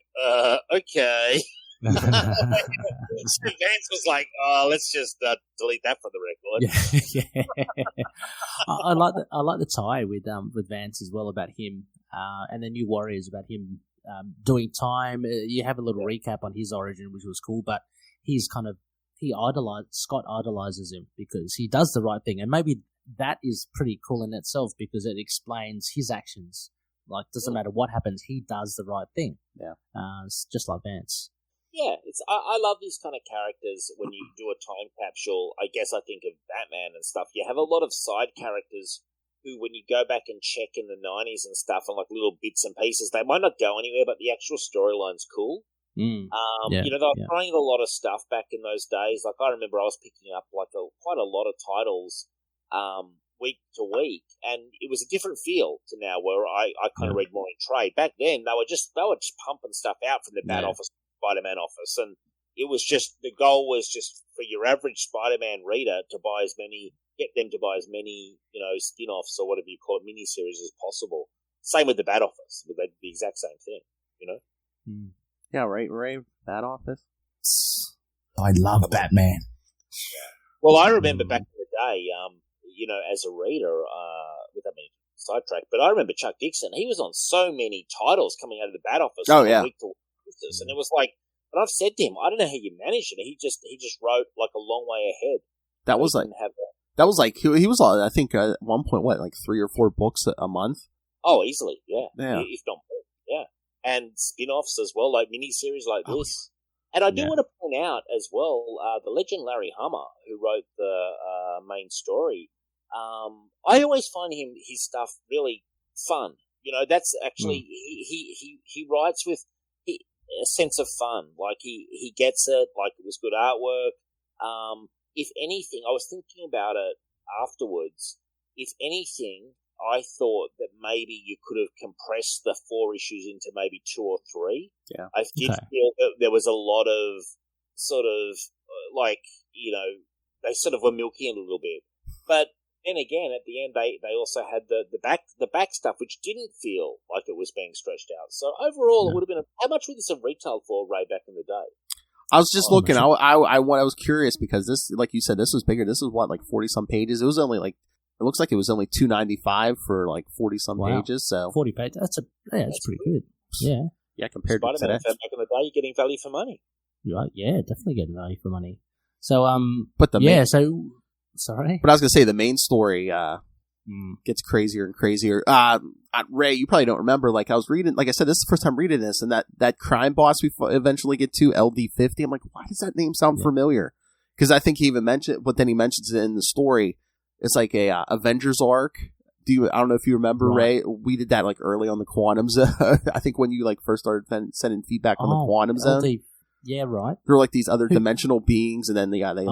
okay. Vance was like, "Oh, let's just delete that from the record." Yeah. I like the tie with Vance as well about him, and the New Warriors about him doing time. You have a little recap on his origin, which was cool, but Scott idolizes him because he does the right thing, and maybe that is pretty cool in itself because it explains his actions. Like, doesn't matter what happens, he does the right thing. Yeah, it's just like Vance. Yeah, I love these kind of characters when you do a time capsule. I guess I think of Batman and stuff. You have a lot of side characters who, when you go back and check in the 90s and stuff, and like little bits and pieces, they might not go anywhere, but the actual storyline's cool. They were trying a lot of stuff back in those days. Like, I remember I was picking up like quite a lot of titles week to week, and it was a different feel to now where I kind of read more in trade. Back then, they were just pumping stuff out from the Bat Office, Spider-Man office, and it was just, the goal was just for your average Spider-Man reader to buy get them to buy as many, spin-offs or whatever you call it, miniseries as possible. Same with the Bat Office, but they did the exact same thing, Yeah, right, Ray? Bat Office? I love Batman. Well, I remember back in the day, as a reader, without being sidetracked, but I remember Chuck Dixon, he was on so many titles coming out of the Bat Office week to week. And it was like, but I've said to him, I don't know how you managed it. He just wrote like a long way ahead. That was like he was I think at one point like 3 or 4 books a month. Oh, easily, yeah. If not more, yeah. And spin-offs as well, like miniseries like this. And I do want to point out as well, the legend Larry Hama, who wrote the main story. I always find his stuff really fun. That's actually he writes with a sense of fun. Like he gets it. Like, it was good artwork. If anything, I was thinking about it afterwards. If anything, I thought that maybe you could have compressed the 4 issues into maybe 2 or 3. Yeah, I did feel that there was a lot of sort of they sort of were milking it a little bit, but. Then again, at the end, they also had the back stuff, which didn't feel like it was being stretched out. So overall, it would have been how much would this have retailed for, Ray, back in the day? I was just looking. I was curious because this, like you said, this was bigger. This was what, like 40 some pages. It was only like, it looks like it was only $2.95 for like 40 some pages. So 40 pages. That's pretty good. Yeah, compared to today. Back in the day, you're getting value for money. Right? Yeah, definitely getting value for money. So but sorry. But I was going to say the main story gets crazier and crazier. Ray, you probably don't remember. Like, I was reading, like I said, this is the first time reading this, and that crime boss we eventually get to, LD50. I'm like, why does that name sound familiar? Because I think he even mentioned, but then he mentions it in the story. It's like a Avengers arc. I don't know if you remember, Ray. We did that like early on the Quantum Zone. I think when you like first started sending feedback on the Quantum Zone. Yeah, right. There were like these other dimensional beings, and then they like.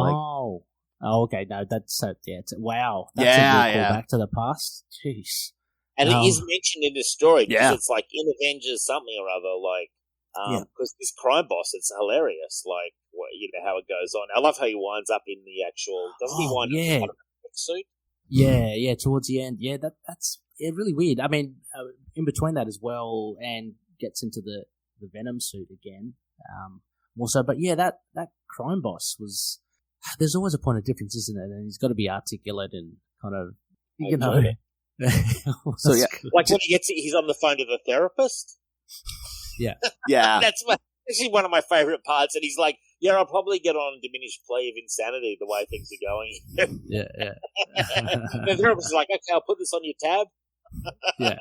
Oh, okay. No, that's wow. That's a good call back to the past. Jeez. And it is mentioned in the story because it's like in Avengers something or other, like because this crime boss, it's hilarious. Like how it goes on. I love how he winds up in the actual. Doesn't he wind up in a suit? Yeah. Towards the end, that's really weird. I mean, in between that as well, and gets into the Venom suit again. Also, but that crime boss was. There's always a point of difference, isn't it? And he's got to be articulate and kind of, So yeah, like when he's on the phone to the therapist. Yeah. That's actually one of my favorite parts. And he's like, "Yeah, I'll probably get on diminished plea of insanity the way things are going." Yeah. The therapist is like, "Okay, I'll put this on your tab." Yeah.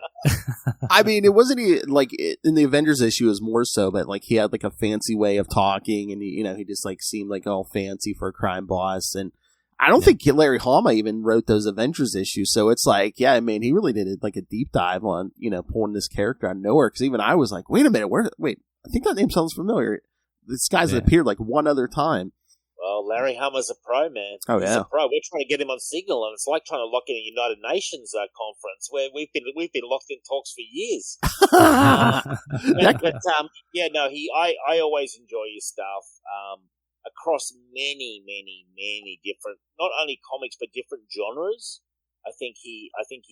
I mean, it wasn't like in the Avengers issue, it was more so, but like he had like a fancy way of talking, and he just like seemed like all fancy for a crime boss. And I don't think Larry Hama even wrote those Avengers issues, so it's like, yeah, I mean, he really did like a deep dive on pulling this character out of nowhere. Because even I was like, wait a minute, wait, I think that name sounds familiar. This guy's appeared like one other time. Well, Larry Hama's a pro, man. Oh, He's yeah. a pro. We're trying to get him on Signal, and it's like trying to lock in a United Nations conference where we've been locked in talks for years. I always enjoy his stuff across many different, not only comics but different genres. I think he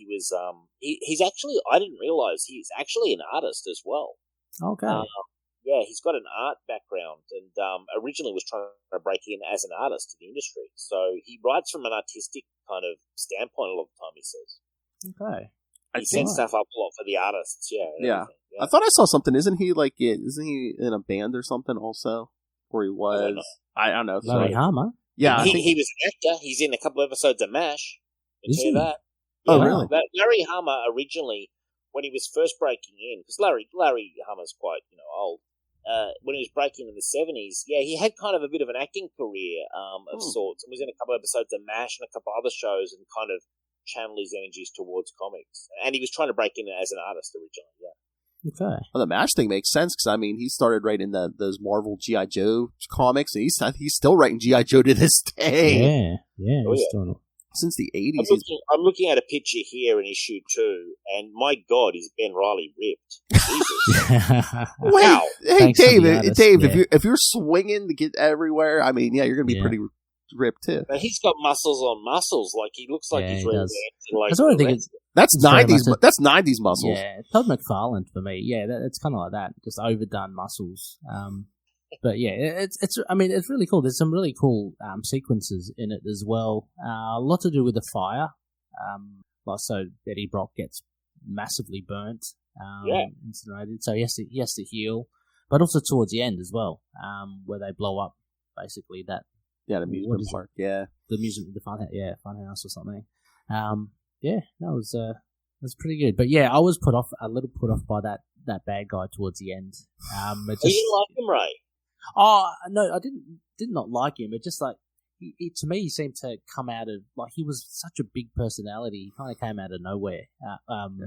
was he's actually, I didn't realize he's actually an artist as well. Okay. Yeah, he's got an art background, and originally was trying to break in as an artist to the industry. So he writes from an artistic kind of standpoint a lot of the time, he says. Okay. He sets stuff up a lot for the artists, yeah. I thought I saw something. Isn't he in a band or something also? Or he was? I don't know. Larry Hama? Yeah. He was an actor. He's in a couple of episodes of MASH. Is he? That. Oh, Yeah, really? Larry Hama originally, when he was first breaking in, because Larry Hama's quite old. When he was breaking in the 70s, he had kind of a bit of an acting career of sorts, and was in a couple of episodes of MASH and a couple of other shows, and kind of channel his energies towards comics. And he was trying to break in as an artist originally. Yeah. Okay. Well, the MASH thing makes sense because I mean he started writing those Marvel G.I. Joe comics, and he's still writing G.I. Joe to this day. Yeah. He's doing it. Since the 80s. I'm looking at a picture here in issue 2, and my God, is Ben Reilly ripped? Jesus. Wow. Hey, Dave, yeah. if you're swinging to get everywhere, I mean, you're going to be pretty ripped too. But he's got muscles on muscles. Like he looks like he's really dancing. Like that's what I think. That's 90s. That's 90s muscles. Yeah, Todd McFarlane for me. Yeah, it's kind of like that, just overdone muscles. But yeah, it's really cool. There's some really cool sequences in it as well. A lot to do with the fire. So Eddie Brock gets massively burnt, incinerated. So he has to heal, but also towards the end as well, where they blow up basically that. Yeah, the amusement park. Yeah, the fun house or something. That was pretty good. But yeah, I was a little put off by that bad guy towards the end. You didn't like him, Ray? Oh no, I did not like him. It just like to me, he seemed to come out of like he was such a big personality. He kind of came out of nowhere, and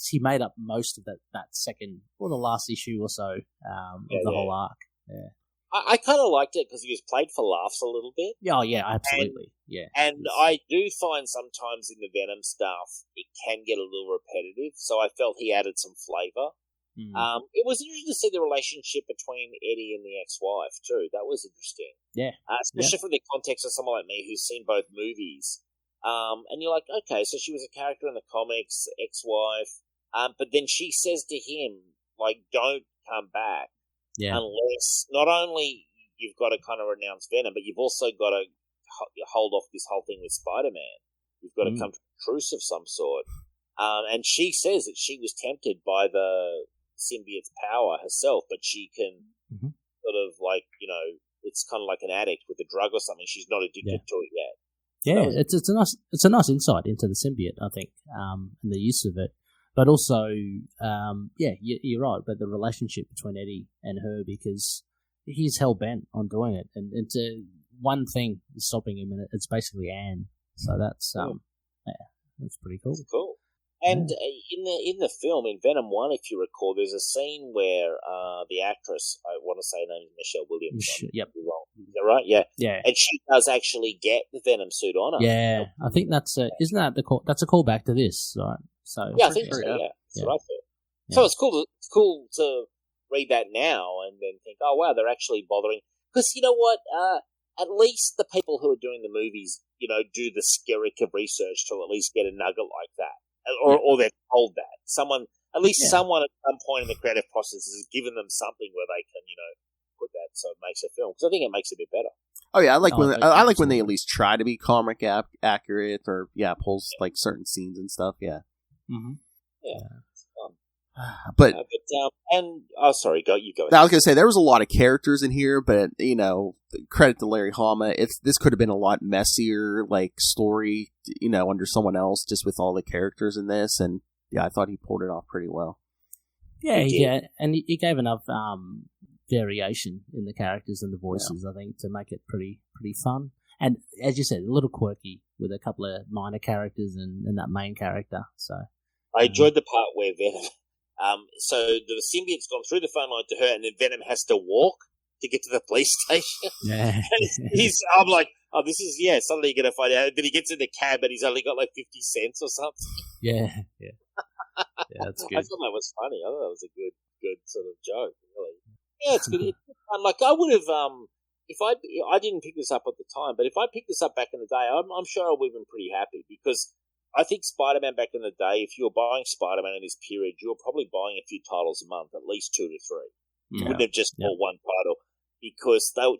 he made up most of that second or the last issue or so of the whole arc. Yeah. I kind of liked it because he was played for laughs a little bit. Oh, yeah, absolutely. And I do find sometimes in the Venom stuff, it can get a little repetitive, so I felt he added some flavour. It was interesting to see the relationship between Eddie and the ex-wife, too. That was interesting. Yeah. Especially from the context of someone like me who's seen both movies. And you're like, okay, so she was a character in the comics, ex-wife, but then she says to him, like, don't come back. Yeah. Unless, not only you've got to kind of renounce Venom, but you've also got to hold off this whole thing with Spider-Man. You've got to come to a truce of some sort. And she says that she was tempted by the symbiote's power herself, but she can sort of like, it's kind of like an addict with a drug or something. She's not addicted to it yet. Yeah, it's a nice insight into the symbiote, I think, and the use of it. But also, you're right, but the relationship between Eddie and her, because he's hell-bent on doing it. And one thing is stopping him, and it's basically Anne. So that's that's pretty cool. That's cool. And in the film, in Venom 1, if you recall, there's a scene where the actress, I want to say her name is Michelle Williams. Yep. Is that right? Yeah. Yeah. And she does actually get the Venom suit on her. Yeah. I think that's isn't that that's a callback to this, right? So I think so. Yeah. That's what I thought. Yeah. So it's cool to read that now and then think, oh wow, they're actually bothering. Because you know what? At least the people who are doing the movies, do the skerrick of research to at least get a nugget like that. Or they're told that. Someone at some point in the creative process has given them something where they can, put that so it makes a film. Because I think it makes it a bit better. Oh yeah, I like I like when they at least try to be comic accurate, or pulls like certain scenes and stuff. Yeah. Mm-hmm. Yeah. It's fun. But sorry, you go. I was gonna say there was a lot of characters in here, but credit to Larry Hama. This could have been a lot messier, like story, under someone else, just with all the characters in this, and I thought he pulled it off pretty well. Yeah, and he gave enough variation in the characters and the voices, I think, to make it pretty fun. And as you said, a little quirky with a couple of minor characters and that main character. So I enjoyed the part where Venom. So the symbiote's gone through the phone line to her, and then Venom has to walk to get to the police station. Yeah, I'm like, oh, this is suddenly you're gonna find out. Then he gets in the cab, and he's only got like 50 cents or something. Yeah, that's good. I thought that was funny. I thought that was a good sort of joke. Really, yeah, it's good. Like I would have, if I didn't pick this up at the time, but if I picked this up back in the day, I'm sure I would have been pretty happy, because I think Spider-Man back in the day, if you were buying Spider-Man in this period, you were probably buying a few titles a month, at least 2 to 3. You wouldn't have just bought one title, because they were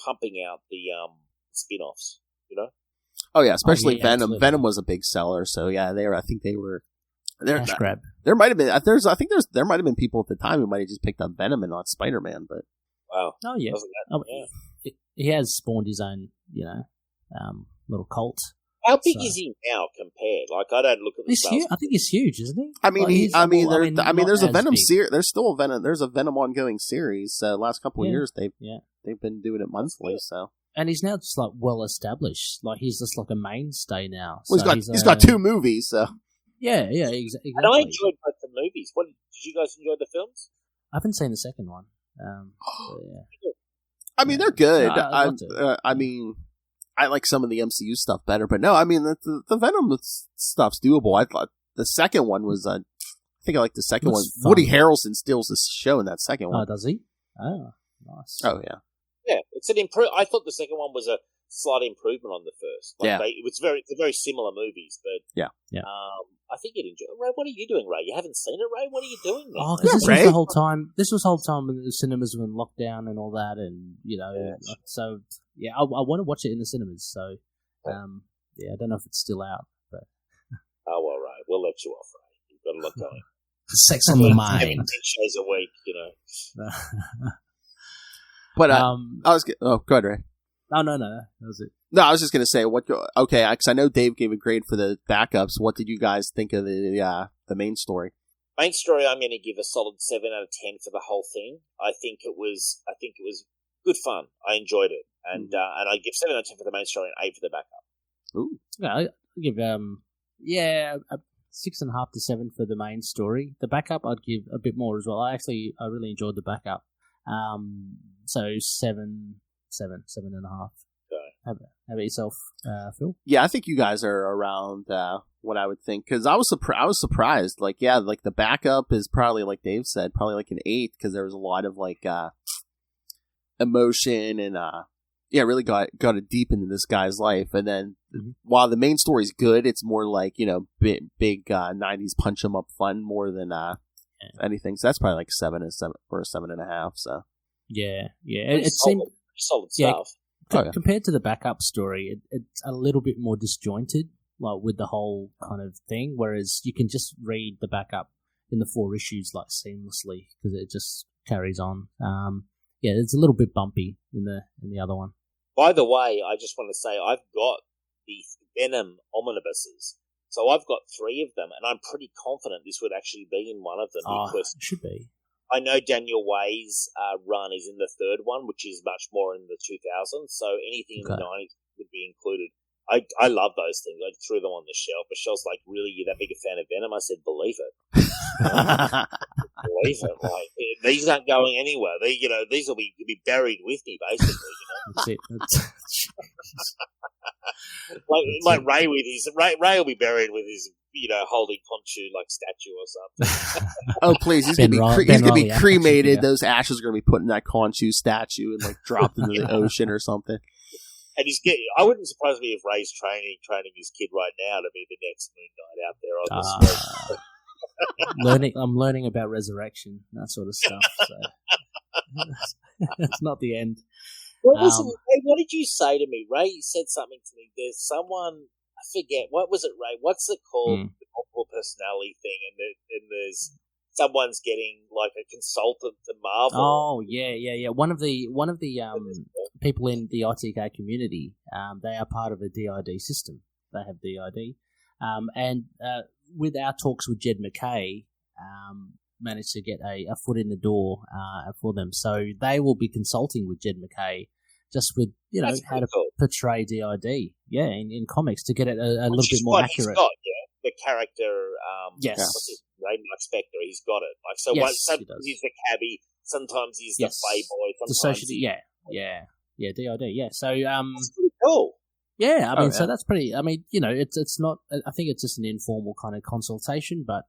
pumping out the spin-offs, Oh yeah, especially Venom. Absolutely. Venom was a big seller, so I think they were. Cash grab. There might have been. There might have been people at the time who might have just picked up Venom and not Spider-Man, but wow. Oh yeah. He has spawned his own, little cult. How big is he now compared? Like, I don't look at the sales. I think he's huge, isn't he? I mean, there's a Venom big. series. There's still a Venom. There's a Venom ongoing series. So last couple of years, they've been doing it monthly. So, and he's now just like well established. Like he's just like a mainstay now. Well, he's got 2 movies. So yeah, exactly. And I enjoyed both the movies. Did you guys enjoy the films? I haven't seen the second one. I mean, they're good. No, I mean, I like some of the MCU stuff better, but no, I mean the Venom stuff's doable. I thought the second one was. I think I like the second one. Fun. Woody Harrelson steals the show in that second one. Oh, does he? Oh, nice. Oh yeah. Yeah, it's an I thought the second one was a slight improvement on the first. It's very similar movies, but yeah. I think you'd enjoy it. Ray, what are you doing, Ray? You haven't seen it, Ray? What are you doing now? Oh, because this was the whole time. This was the whole time when the cinemas were in lockdown and all that, and so I want to watch it in the cinemas. So I don't know if it's still out, but oh well, Ray, we'll let you off, Ray. You've got a lot going. Sex on the mind. 10 shows a week, But I was go ahead, Ray. No, that was it. No, I was just gonna say because I know Dave gave a grade for the backups. What did you guys think of the main story? Main story, I'm going to give a solid 7 out of 10 for the whole thing. I think it was good fun. I enjoyed it, and I give 7 out of 10 for the main story and 8 for the backup. Ooh, Yeah, I give a 6.5 to 7 for the main story. The backup, I'd give a bit more as well. I really enjoyed the backup. So 7.5. Okay. How about yourself, Phil? yeah, I think you guys are around what I would think, because I was surprised. Like, like the backup is probably, like Dave said, probably like an 8, because there was a lot of like emotion and really got it deep into this guy's life. And then while the main story's good, it's more like big 90s punch 'em up fun more than anything. So that's probably like 7 or 7.5. So yeah, it seemed solid stuff. Compared to the backup story, it's a little bit more disjointed, like with the whole kind of thing. Whereas you can just read the backup in the 4 issues like seamlessly because it just carries on. It's a little bit bumpy in the other one. By the way, I just want to say I've got the Venom omnibuses. So I've got 3 of them, and I'm pretty confident this would actually be in one of them. Because it should be. I know Daniel Way's run is in the 3rd one, which is much more in the 2000s, so anything in the 90s would be included. I love those things. I threw them on the shelf. Michelle's like, really, you're that big a fan of Venom? I said, believe it. Believe it. Like, these aren't going anywhere. These will be buried with me, basically. That's it. like Ray with his Ray will be buried with his holding Khonshu like statue or something. Oh please, he's gonna be cremated. Those ashes are gonna be put in that Khonshu statue and like dropped into the ocean or something. And I wouldn't surprise me if Ray's training his kid right now to be the next Moon Knight out there on the I'm learning about resurrection, that sort of stuff. So. It's not the end. What was it, Ray? What did you say to me? Ray said something to me. There's someone, I forget, what was it, Ray? What's it called? The multiple personality thing, and there's someone's getting like a consultant to Marvel. Oh yeah. One of the people in the ITK community, they are part of a DID system. They have DID, and with our talks with Jed McKay, managed to get a foot in the door for them. So they will be consulting with Jed McKay just with how to portray DID, in comics to get it a little bit more accurate. The character, yes, Ray Mark Spector, he's got it. Like so, sometimes he's the cabbie, sometimes he's the playboy, sometimes DID, yeah. So that's pretty cool. Yeah, I mean, so that's pretty. I mean, it's not. I think it's just an informal kind of consultation, but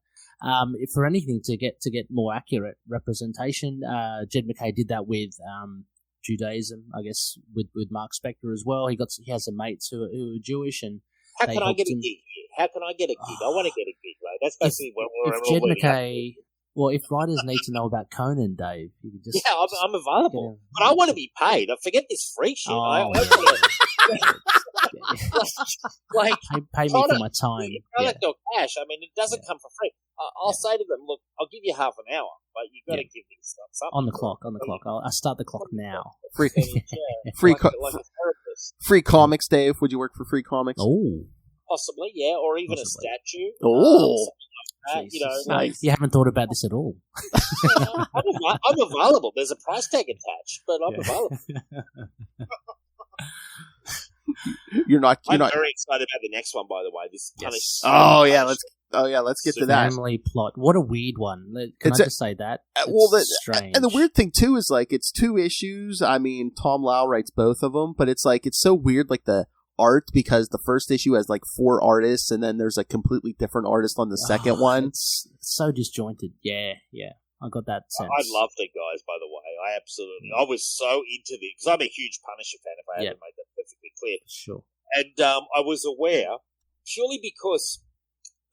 for anything to get more accurate representation, Jed McKay did that with Judaism, I guess, with Mark Spector as well. He has some mates who are Jewish, and how can I get a gig? How can I get a gig? I want to get a gig, right? That's basically what we're Jed McKay. Well, if writers need to know about Conan, Dave, you can just I'm available, but I want to be paid. I forget this free shit. Pay me for my time. Product or cash. I mean, it doesn't come for free. I'll say to them, look, I'll give you half an hour, but you've got to give me something. On the clock. I'll start the clock now. Free comics, Dave. Would you work for free comics? Oh. Possibly, yeah, or even a statue. Oh. Nice. You haven't thought about this at all. I'm available. There's a price tag attached, but I'm available. I'm very excited about the next one, by the way. This let's get to that. Family plot. What a weird one. Can I just say that? Strange. And the weird thing too is like it's 2 issues. I mean, Tom Lau writes both of them, but it's like it's so weird, like the art, because the first issue has like 4 artists, and then there's a completely different artist on the second one. It's so disjointed. Yeah. I got that sense. I loved it, guys, by the way. I was so into it, because I'm a huge Punisher fan, if I haven't made that perfectly clear. Sure. And I was aware, purely because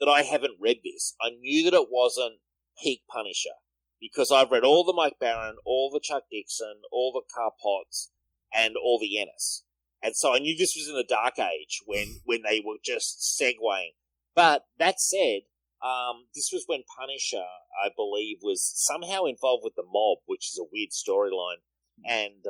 that I haven't read this, I knew that it wasn't peak Punisher, because I've read all the Mike Baron, all the Chuck Dixon, all the Carl Potts, and all the Ennis. And so I knew this was in the dark age when they were just segueing. But that said, this was when Punisher, I believe, was somehow involved with the mob, which is a weird storyline. And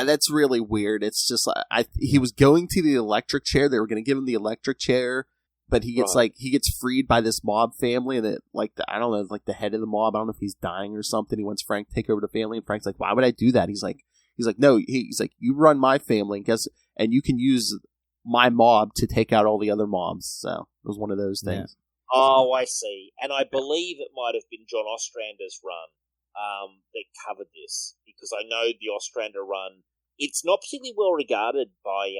that's really weird. It's just like he was going to the electric chair. They were going to give him the electric chair, but he gets he gets freed by this mob family, and the head of the mob. I don't know if he's dying or something. He wants Frank to take over the family, and Frank's like, "Why would I do that?" He's like, no. He's like, you run my family, and you can use my mob to take out all the other mobs. So it was one of those things. Yeah. Oh, I see. And I believe it might have been John Ostrander's run that covered this, because I know the Ostrander run, it's not particularly well regarded by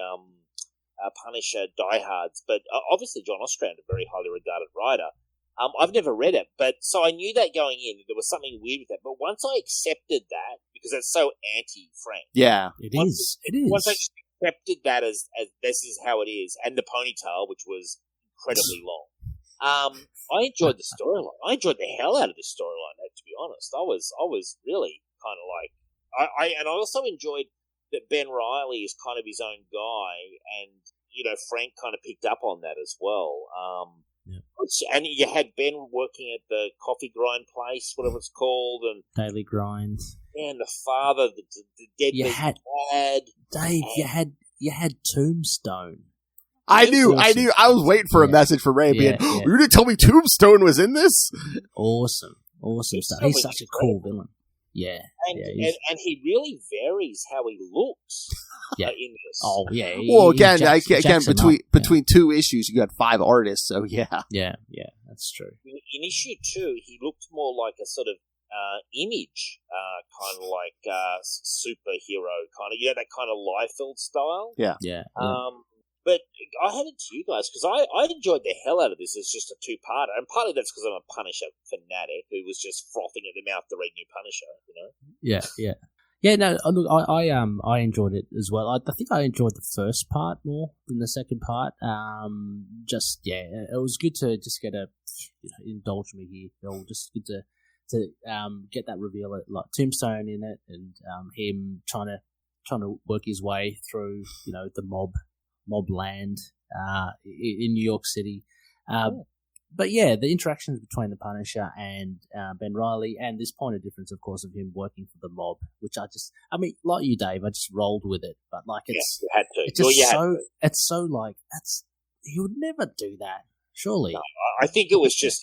Punisher diehards, but obviously John Ostrander, very highly regarded writer. I've never read it, but so I knew that going in, there was something weird with that. But once I accepted that, because it's so anti-Frank. Yeah, it is. Once I accepted that as this is how it is, and the ponytail, which was incredibly long, I enjoyed the storyline. I enjoyed the hell out of the storyline, to be honest. I was really kind of like, I also enjoyed that Ben Reilly is kind of his own guy, and Frank kind of picked up on that as well. And you had Ben working at the coffee grind place, whatever it's called, and Daily Grind. And the father, the deadbeat dad. Dave, you had Tombstone. I knew. I was waiting for a message from Ray being, you didn't tell me Tombstone was in this? Awesome stuff. He's such a cool villain. Yeah. And he really varies how he looks in this. Oh, yeah. Well, again, between 2 issues, you got 5 artists, so yeah. Yeah, that's true. In issue 2, he looked more like a sort of image, kind of like superhero, kind of, that kind of Liefeld style. Yeah. But I had it to you guys, because I enjoyed the hell out of this as just a 2-parter, and partly that's because I'm a Punisher fanatic who was just frothing at the mouth to read new Punisher, Yeah, no, look, I enjoyed it as well. I think I enjoyed the first part more than the second part. It was good to just get indulge me here, Phil. Just good to to get that reveal at like Tombstone in it, and him trying to work his way through, the mob land in New York City. But yeah, the interactions between the Punisher and Ben Reilly, and this point of difference, of course, of him working for the mob, which like you, Dave, I just rolled with it. But like, you had to. It's so like he would never do that, surely. No, I think it was just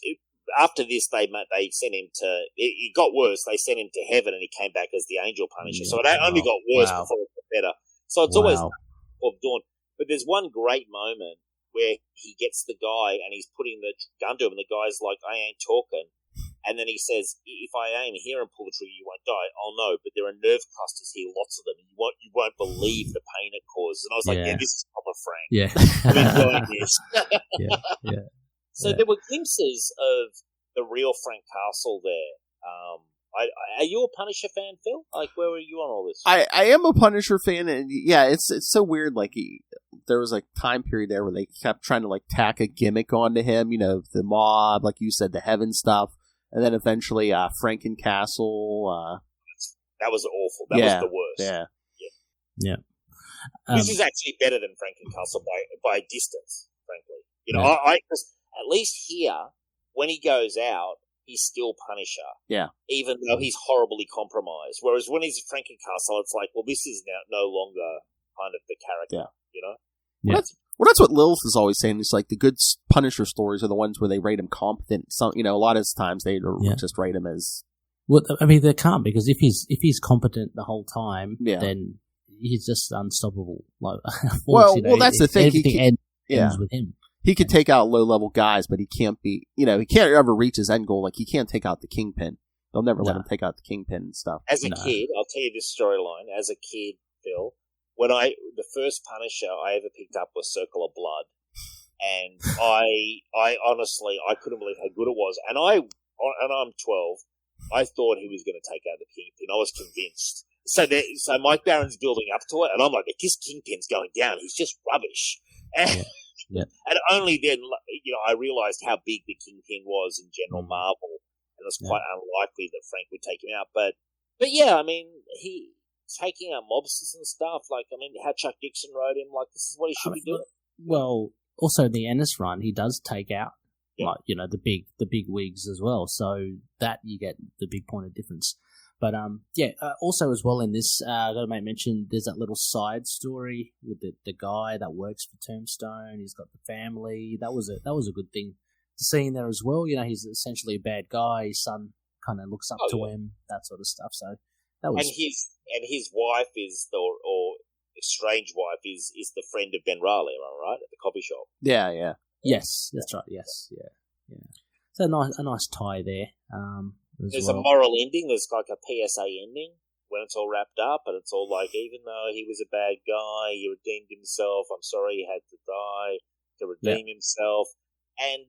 after this they sent him to. It got worse. They sent him to heaven, and he came back as the Angel Punisher. So it only got worse before it got better. So it's always of dawn. But there's one great moment where he gets the guy and he's putting the gun to him, and the guy's like, "I ain't talking." And then he says, "If I aim here and pull the trigger, you won't die." "Oh no, but there are nerve clusters here, lots of them. You won't believe the pain it causes." And I was like, "Yeah, this is proper Frank. Yeah, I'm enjoying this." yeah. So there were glimpses of the real Frank Castle there. Are you a Punisher fan, Phil? Like, where were you on all this? I am a Punisher fan, and yeah, it's so weird. Like, there was a time period there where they kept trying to like tack a gimmick onto him. The mob, like you said, the heaven stuff, and then eventually Frankencastle. That was awful. That was the worst. Yeah. This is actually better than Frankencastle by a distance, frankly. Cause at least here, when he goes out, he's still Punisher. Yeah. Even though he's horribly compromised. Whereas when he's Frankencastle, it's like, well, this is now no longer kind of the character, Yeah. Well, that's what Lilith is always saying. It's like the good Punisher stories are the ones where they rate him competent. Some, a lot of times they just rate him as. Well, I mean, they can't, because if he's competent the whole time, then he's just unstoppable. Like, well, that's the thing. Everything ends with him. He could take out low-level guys, but he can't be, he can't ever reach his end goal. Like, he can't take out the Kingpin. They'll never let him take out the Kingpin and stuff. As a kid, I'll tell you this storyline. As a kid, Phil, the first Punisher I ever picked up was Circle of Blood. And I honestly, I couldn't believe how good it was. And I'm 12. I thought he was going to take out the Kingpin. I was convinced. So Mike Barron's building up to it, and I'm like, this Kingpin's going down. He's just rubbish. And only then, I realised how big the Kingpin was in General Marvel, and it was quite unlikely that Frank would take him out. But yeah, I mean, he taking out mobsters and stuff. Like, I mean, how Chuck Dixon wrote him. Like, this is what he should be doing. Well, also the Ennis run, he does take out the big wigs as well. So that you get the big point of difference. But also as well in this, I got to make mention, there's that little side story with the guy that works for Tombstone. He's got the family. That was a good thing to see in there as well. He's essentially a bad guy. His son kind of looks up to him, that sort of stuff. So that was. And his wife is or estranged wife is the friend of Ben Reilly. Am I right, at the coffee shop? Yeah. Yes, that's right. Yes, yeah. So a nice tie there. There's a moral ending. There's like a PSA ending when it's all wrapped up, and it's all like, even though he was a bad guy, he redeemed himself. I'm sorry he had to die to redeem himself. And,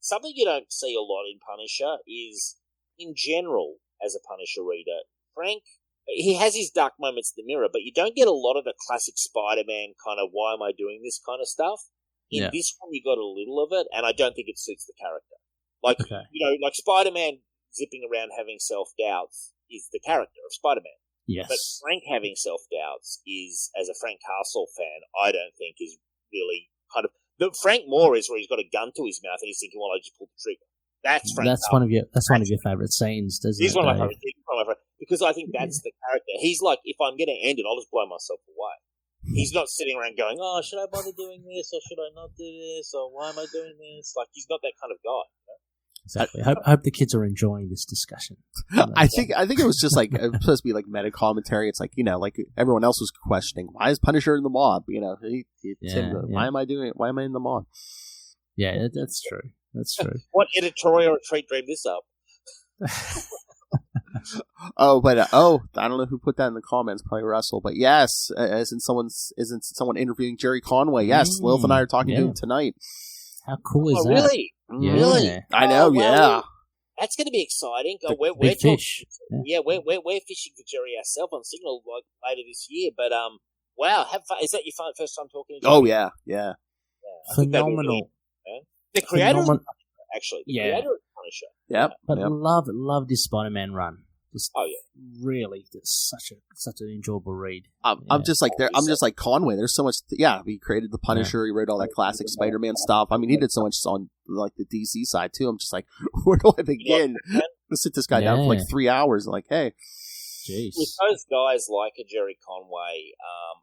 something you don't see a lot in Punisher is, in general, as a Punisher reader, Frank, he has his dark moments in the mirror, but you don't get a lot of the classic Spider-Man kind of, why am I doing this kind of stuff. In this one, you got a little of it, and I don't think it suits the character. Like, like Spider-Man zipping around having self-doubts is the character of Spider-Man. Yes. But Frank having self-doubts is, as a Frank Castle fan, I don't think is really kind of... Frank Moore is where he's got a gun to his mouth and he's thinking, well, I just pulled the trigger. That's Frank Castle. One of your favourite scenes, doesn't it? It's one of my favourite because I think that's the character. He's like, if I'm going to end it, I'll just blow myself away. He's not sitting around going, oh, should I bother doing this or should I not do this or why am I doing this? Like, he's not that kind of guy. Exactly. I hope the kids are enjoying this discussion. I think it was just like, it was supposed to be like meta commentary. It's like, like everyone else was questioning, why is Punisher in the mob? Why am I doing it? Why am I in the mob? Yeah, that's true. That's true. What editorial treat dreamed this up? I don't know who put that in the comments, probably Russell, but yes, isn't someone interviewing Jerry Conway? Yes, Lilith and I are talking to him tonight. How cool is that? Really? Yeah. Really? I know, That's going to be exciting. We're fish. We're fishing for Jerry ourselves on Signal later this year. But wow, have fun. Is that your first time talking to Jerry? Oh yeah. Phenomenal. The creator, actually, the creator of Punisher. Yep. But yep. love this Spider-Man run. Just Oh, yeah. really, it's such an enjoyable read. I'm just like there. I'm just like Conway. There's so much. He created the Punisher. He wrote all that classic Spider-Man stuff. I mean, he did so much on like the DC side too. I'm just like, where do I begin? Let's sit this guy down for like 3 hours. Like, hey, jeez. With those guys like a Jerry Conway,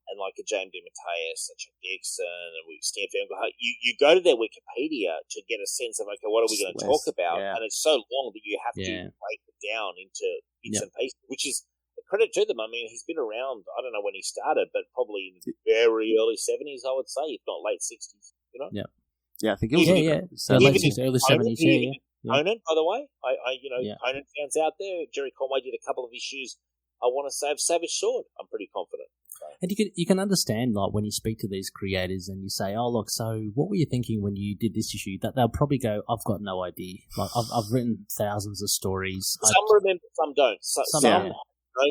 and like a James DeMatteis and Chuck Dixon and Stan Van, you go to their Wikipedia to get a sense of, okay, what are we going to talk about? Yeah. And it's so long that you have to break it down into bits and pieces, which is a credit to them. I mean, he's been around, I don't know when he started, but probably in the very early 70s, I would say, if not late 60s, you know? Yeah. Yeah, I think it was So late 60s, early 70s, yeah. Conan, by the way, Conan fans out there, Jerry Conway did a couple of issues. I want to say of Savage Sword. I'm pretty confident. So. And you can understand, like, when you speak to these creators and you say, "Oh, look, so what were you thinking when you did this issue?" That they'll probably go, "I've got no idea. Like, I've written thousands of stories. Some remember, some don't. Some have no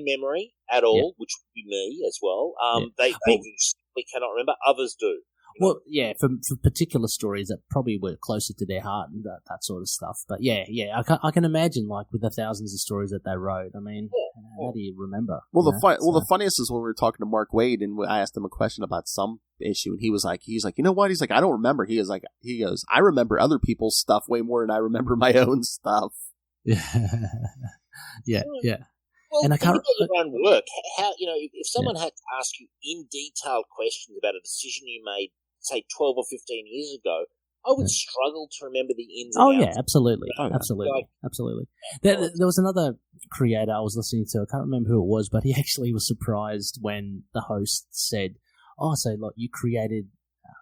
memory at all, which would be me as well. They simply cannot remember. Others do. You know? Well, for particular stories that probably were closer to their heart and that sort of stuff. But I can imagine, like, with the thousands of stories that they wrote. I mean, how do you remember? Well, the funniest is when we were talking to Mark Waid and I asked him a question about some issue, and he was like, you know what? He's like, I don't remember. He goes, I remember other people's stuff way more than I remember my own stuff. Yeah. Well, and I can't. Your own work. How if someone had to ask you in detailed questions about a decision you made, say 12 or 15 years ago, I would struggle to remember the ins and outs. Oh yeah, absolutely. There was another creator I was listening to. I can't remember who it was, but he actually was surprised when the host said, "Oh, so like you created."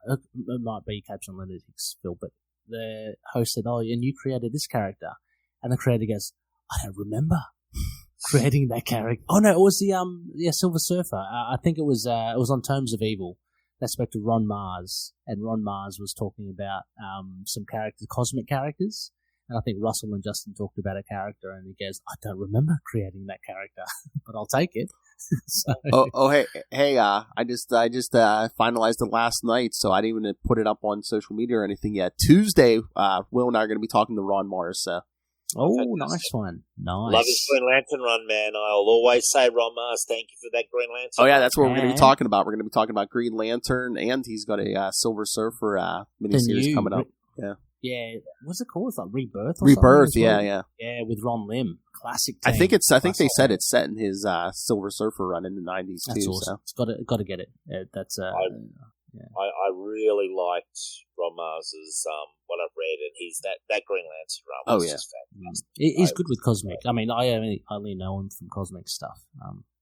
It might be Capes and Lunatics, Phil, but the host said, "Oh, and you created this character," and the creator goes, "I don't remember." Creating that character. Oh no, it was the Silver Surfer. I think it was on Tomes of Evil. They spoke to Ron Mars, and Ron Mars was talking about some characters, cosmic characters, and I think Russell and Justin talked about a character, and he goes, "I don't remember creating that character, but I'll take it." So. Hey! I just finalized it last night, so I didn't even put it up on social media or anything yet. Tuesday, Will and I are going to be talking to Ron Mars. So. Oh, nice one. Nice. Love his Green Lantern run, man. I'll always say, Ron Mars, thank you for that Green Lantern. Oh, yeah, that's what we're going to be talking about. We're going to be talking about Green Lantern, and he's got a Silver Surfer miniseries coming up. Yeah. What's it called? It's like Rebirth or Rebirth, something? yeah. Yeah, with Ron Lim. Classic team. I think they said it's set in his Silver Surfer run in the 90s, that's too. Awesome. So. It's got to get it. That's I really liked Ron Mars's what I've read, and he's that Green Lantern run was just fantastic. He's good with Cosmic. I mean, I only know him from Cosmic stuff.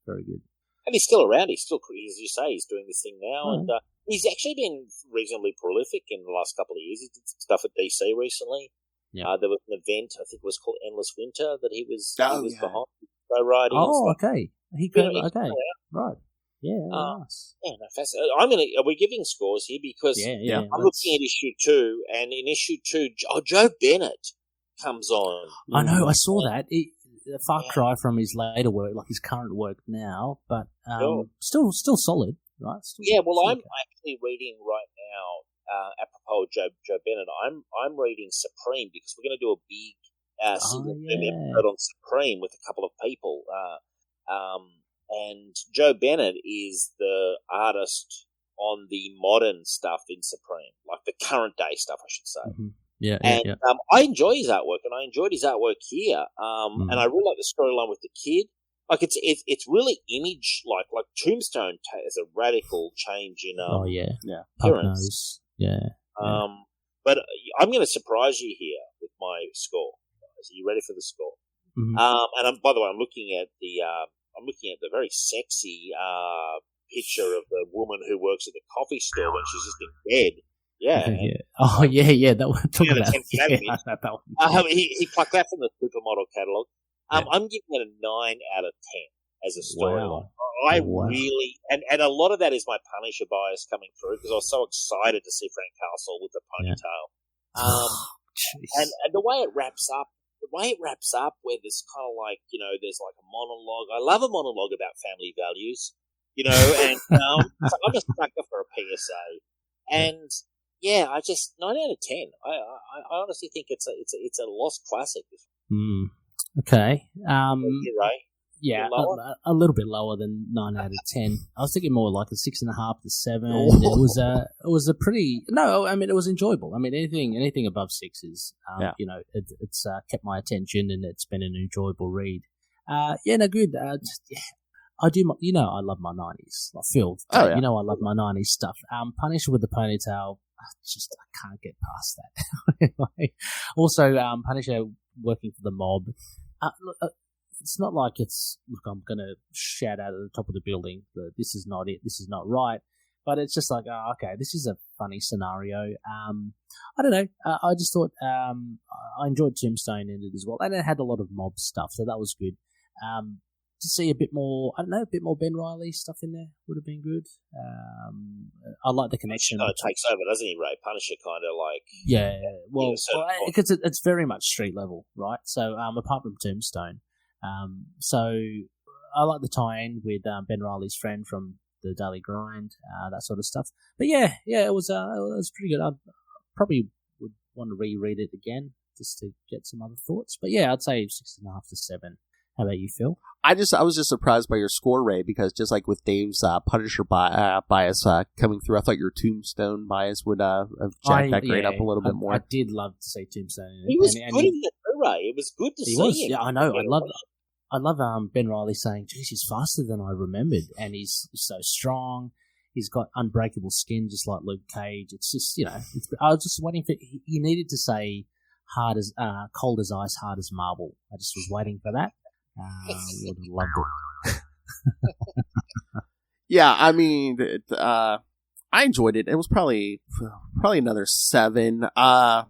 Very good. And he's still around. He's still, as you say, he's doing this thing now, and he's actually been reasonably prolific in the last couple of years. He did some stuff at DC recently. Yeah. There was an event, I think it was called Endless Winter, that he was behind. So writing. Oh, okay. Right. Yeah, nice. Yeah, no, fascinating. Are we giving scores here? Because I'm looking at issue 2, and in issue 2, Joe Bennett comes on. I know, I saw that. A far cry from his later work, like his current work now, but still solid, right? I'm actually reading right now, apropos of Joe Bennett, I'm reading Supreme, because we're going to do a big single episode on Supreme with a couple of people. And Joe Bennett is the artist on the modern stuff in Supreme, like the current day stuff, I should say. Mm-hmm. I enjoy his artwork, and I enjoyed his artwork here. And I really like the storyline with the kid. Like it's really image like Tombstone has a radical change in appearance. But I'm going to surprise you here with my score. Are you ready for the score? Mm-hmm. And by the way, I'm looking at the very sexy picture of the woman who works at the coffee store when she's just in bed. Yeah. Oh, yeah. That one. That one. He plucked that from the supermodel catalogue. I'm giving it a 9 out of 10 as a storyline. Wow. Really, and a lot of that is my Punisher bias coming through, because I was so excited to see Frank Castle with the ponytail. And the way it wraps up, where there's kind of like, there's like a monologue. I love a monologue about family values, and so I'm a sucker for a PSA. And I just 9 out of 10. I honestly think it's a lost classic. Okay. You, Ray? Yeah, a little bit lower than 9 out of 10. I was thinking more like a 6.5 to 7. Oh. It was a pretty. No, I mean it was enjoyable. I mean anything above 6 is, it's kept my attention and it's been an enjoyable read. Good. I do. I love my 90s. I feel. Oh, yeah. I love my 90s stuff. Punisher with the ponytail. I can't get past that. Also, Punisher working for the mob. It's not like look, I'm going to shout out at the top of the building that this is not it, this is not right. But it's just like, okay, this is a funny scenario. I don't know. I just thought I enjoyed Tombstone in it as well. And it had a lot of mob stuff, so that was good. To see a bit more, a bit more Ben Reilly stuff in there would have been good. I like the connection. He kind of takes over, doesn't he, Ray? Punisher kind of like... Yeah, well, because it's very much street level, right? So, apart from Tombstone. So I like the tie-in with Ben Reilly's friend from the Daily Grind, that sort of stuff. But yeah, it was pretty good. I probably would want to reread it again just to get some other thoughts. But yeah, I'd say 6.5 to 7. How about you, Phil? I was just surprised by your score, Ray, because just like with Dave's Punisher bias coming through, I thought your Tombstone bias would have jacked that grade up a little bit more. I did love to see Tombstone in it. He was good in it, Ray. It was good to see him. Yeah, I know. I love Ben Reilly saying, geez, he's faster than I remembered, and he's so strong. He's got unbreakable skin, just like Luke Cage. It's just, I was just waiting for, he needed to say cold as ice, hard as marble. I just was waiting for that. Would have loved it. Yeah, I mean, I enjoyed it. It was probably another 7. The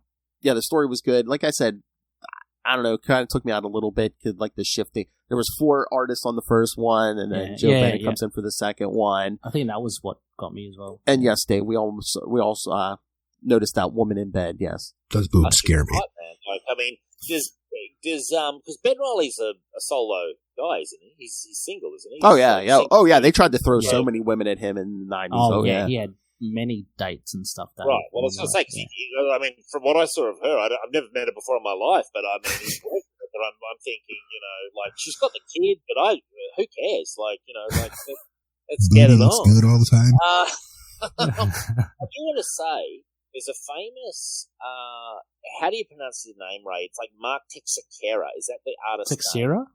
story was good. Like I said, I don't know, kind of took me out a little bit because like the shifting. There was 4 artists on the first one, and then Joe Bennett comes in for the second one. I think that was what got me as well. And yes, Dave, we also noticed that woman in bed. Yes, those boobs scare me. Man. I mean, because Ben Reilly's a solo guy, isn't he? He's single, isn't he? Oh yeah. They tried to throw so many women at him in the 90s. Oh yeah, he had many dates and stuff. Right. Well, I was going to say, I mean, from what I saw of her, I've never met her before in my life, but I mean, I'm thinking, like she's got the kid, but who cares? Like, let's get it on. Good all the time. I do want to say. There's a famous, how do you pronounce his name, Ray? It's like Mark Texeira. Is that the artist? Texeira?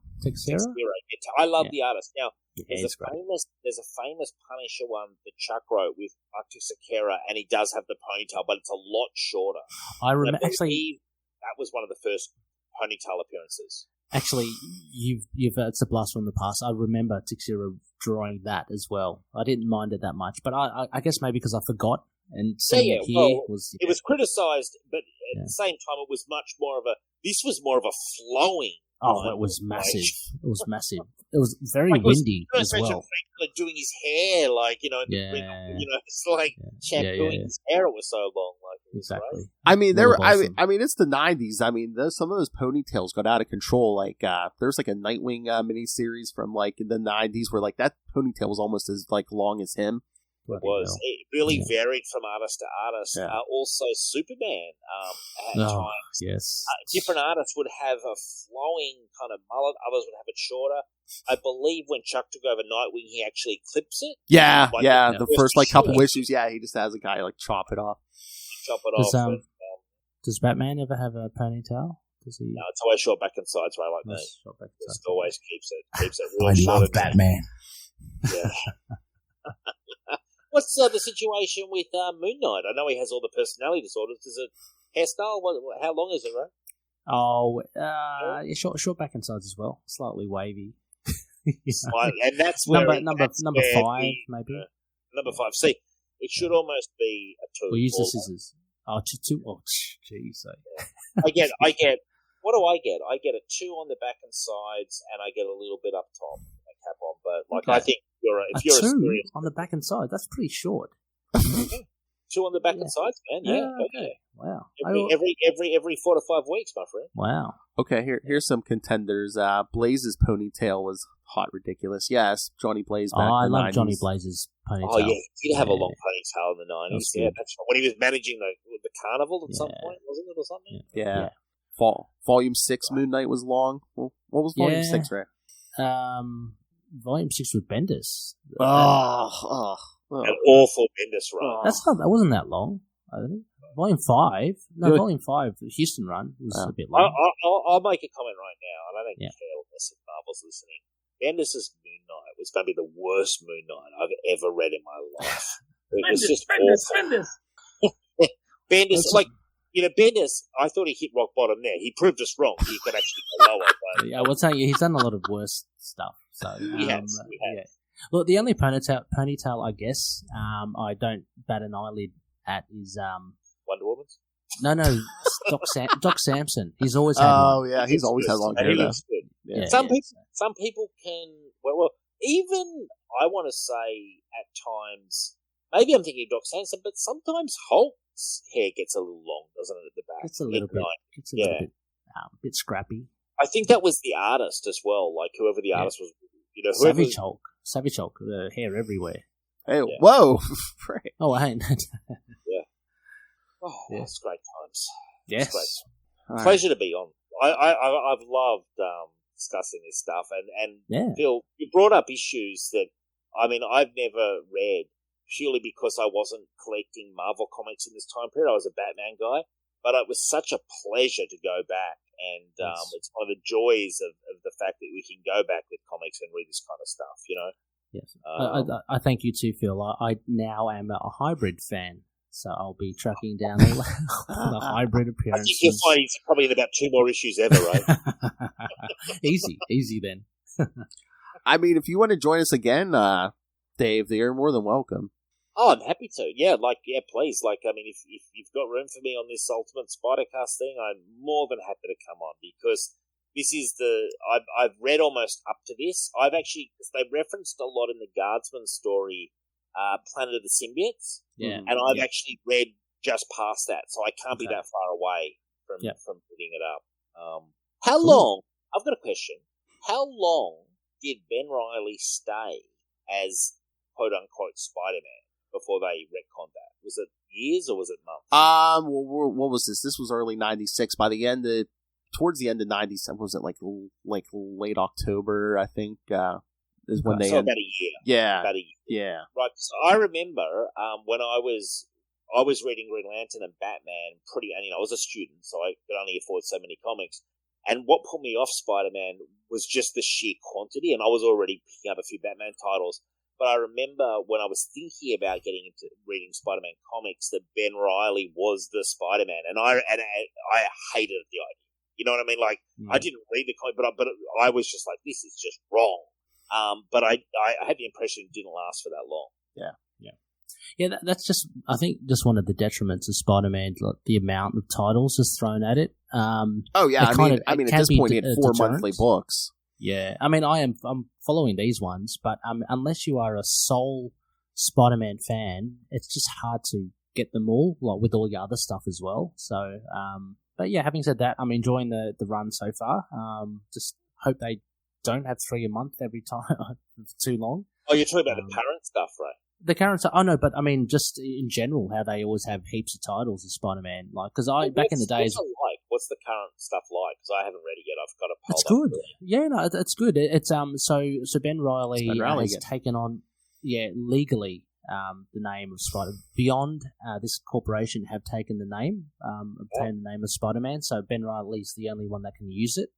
I love the artist. Now, there's a famous Punisher one that Chuck wrote with Mark Texeira, and he does have the ponytail, but it's a lot shorter. I remember, actually, that was one of the first ponytail appearances. Actually, it's a blast from the past. I remember Texeira drawing that as well. I didn't mind it that much, but I guess maybe because I forgot. And seeing it here was... It was criticised, but at the same time, it was much more of a... This was more of a flowing... Oh, it was massive. It was massive. It was very windy as well. Doing his hair, it's like shampooing his hair. It was so long. Exactly. Right? I mean, I mean, it's the 90s. I mean, some of those ponytails got out of control. Like, there's like a Nightwing miniseries from like the 90s where like that ponytail was almost as like long as him. It was. It really varied from artist to artist. Yeah. Also, Superman at times. Yes. Different artists would have a flowing kind of mullet. Others would have it shorter. I believe when Chuck took over Nightwing, he actually clips it. Yeah, the first like couple issues, he just has a guy like chop it off. Does Batman ever have a ponytail? Does he? No, it's always short back and sides, right? Like me. Just always keeps it real I short. love Batman. Yeah. What's the situation with Moon Knight? I know he has all the personality disorders. Is it hairstyle? How long is it, right? Oh, short back and sides as well. Slightly wavy. And that's where number 5, maybe. Number 5. See, it should almost be a 2. We'll use the scissors. Oh, 2. Oh, jeez. I get. What do I get? I get a 2 on the back and sides, and I get a little bit up top. Cap on, but I think if you're a 2 on the back and side, that's pretty short. 2 on the back and sides, man. Yeah. Okay. Wow. Every 4 to 5 weeks, my friend. Wow. Okay, here's some contenders. Blaze's ponytail was hot ridiculous. Yes, Johnny Blaze back in the 90s. I love Johnny Blaze's ponytail. Oh, yeah. He did have a long ponytail in the 90s. Yeah, that's when he was managing the carnival at some point, wasn't it, or something? Yeah. Volume 6 Moon Knight was long. Well, what was Volume 6, Ray? Volume 6 with Bendis. Oh. An awful Bendis run. That wasn't that long, I think. Volume 5? No, Volume 5, the Houston run was a bit long. I'll make a comment right now, and I don't care unless Marvel's listening. Bendis' Moon Knight was maybe the worst Moon Knight I've ever read in my life. It was just awful. Bendis, Bendis, I thought he hit rock bottom there. He proved us wrong. He could actually go lower. But... I would say he's done a lot of worse stuff. So he has. Yeah. Look, the only ponytail I guess, I don't bat an eyelid at is Wonder Woman's? No, Doc Samson. He's always had. Oh yeah, he's always had long hair. He looks good. Yeah. Some people can. Well, even I want to say at times, maybe I'm thinking of Doc Samson, but sometimes Hulk's hair gets a little long, doesn't it, at the back? It's a little bit bit scrappy. I think that was the artist as well. Like whoever the artist was, Savage Hulk, hair everywhere. Hey, whoa! Oh, I ain't. Yeah. Oh, it's great times. Yes. Great. Pleasure to be on. I've loved discussing this stuff, and Phil, you brought up issues that I've never read purely because I wasn't collecting Marvel comics in this time period. I was a Batman guy, but it was such a pleasure to go back, and it's one of the joys of the fact that we can go back with comics and read this kind of stuff. Yes, I thank you too, Phil. I now am a hybrid fan, so I'll be tracking down all the hybrid appearances. I think you'll find he's probably in about 2 more issues ever, right? Easy then. If you want to join us again, Dave, you're more than welcome. Oh, I'm happy to. Yeah, please. If you've got room for me on this Ultimate Spider-Cast thing, I'm more than happy to come on because this is I've read almost up to this. I've actually, they referenced a lot in the Guardsman story, Planet of the Symbiotes. Yeah. And I've actually read just past that, so I can't be that far away from picking it up. How long, I've got a question, how long did Ben Reilly stay as quote-unquote Spider-Man before they retconned that? Was it years or was it months? What was this? This was early 96. By the end of, towards the end of 97, was it like late October, I think, is when they... So about a year. Yeah. About a year. Yeah. Right, so I remember when I was reading Green Lantern and Batman I was a student, so I could only afford so many comics. And what put me off Spider-Man was just the sheer quantity, and I was already picking up a few Batman titles. But I remember when I was thinking about getting into reading Spider-Man comics that Ben Reilly was the Spider-Man, and I hated the idea. You know what I mean? Like, I didn't read the comic, but I was just like, this is just wrong. But I had the impression it didn't last for that long. Yeah, that's just, I think, just one of the detriments of Spider-Man, like the amount of titles is thrown at it. Oh yeah, at this point he had 4 monthly books. Yeah, I'm following these ones, but unless you are a sole Spider-Man fan, it's just hard to get them all, like with all your other stuff as well. So, but yeah, having said that, I'm enjoying the run so far. Just hope they don't have 3 a month every time for too long. Oh, you're talking about the current stuff, right? The current stuff, no, but just in general, how they always have heaps of titles of Spider-Man. Like, because back in the days, what's the current stuff like? Because I haven't read it yet. I've got to. It's good. Yeah, no, it's good. It's so Ben Reilly has taken on, legally, the name of Spider. Beyond this corporation have taken the name, obtained the name of Spider-Man. So Ben Reilly's the only one that can use it.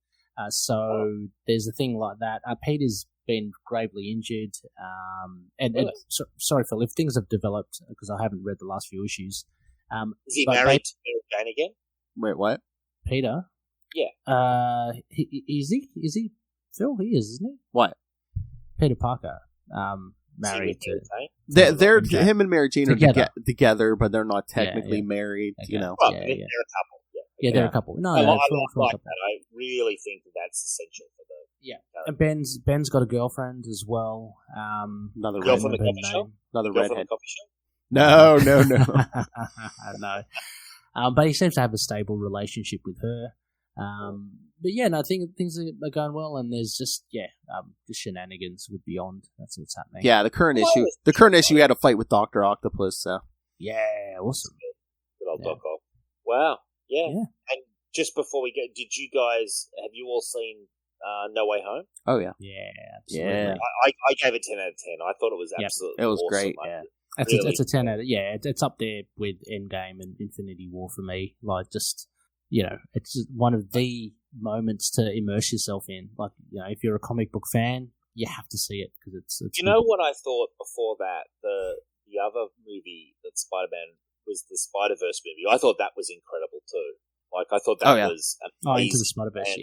There's a thing like that. Peter's been gravely injured, sorry Phil, if things have developed, because I haven't read the last few issues. Is he married to Jane again? Wait, what? Peter? Yeah. Is he? Phil, he is, isn't he? What? Peter Parker, married to... They're him and Mary Jane are together, but they're not technically married, okay. you know. Well, they're a couple. Yeah, they're a couple. No, I like that. I really think that's essential for the... Yeah, and Ben's got a girlfriend as well. Another girl from the coffee shop. Another girl redhead. From the coffee shop? No. No. But he seems to have a stable relationship with her. But yeah, no, I think things are going well, and there's just shenanigans with Beyond. That's what's happening. Yeah, the current issue. The current issue had a fight with Dr. Octopus. So yeah, awesome. Good old Doc Ock. Wow. Yeah. And just before we go, have you all seen No Way Home? Oh, yeah. Yeah, absolutely. Yeah. I gave it 10 out of 10. I thought it was absolutely It was awesome. great, Like, yeah. It's a 10 out of, it's up there with Endgame and Infinity War for me. Like, just, it's just one of the moments to immerse yourself in. Like, if you're a comic book fan, you have to see it because it's you know what I thought before that? The other movie that Spider-Man was the Spider-Verse movie. I thought that was incredible too. Like, I thought that was amazing. Into the Spider-Verse,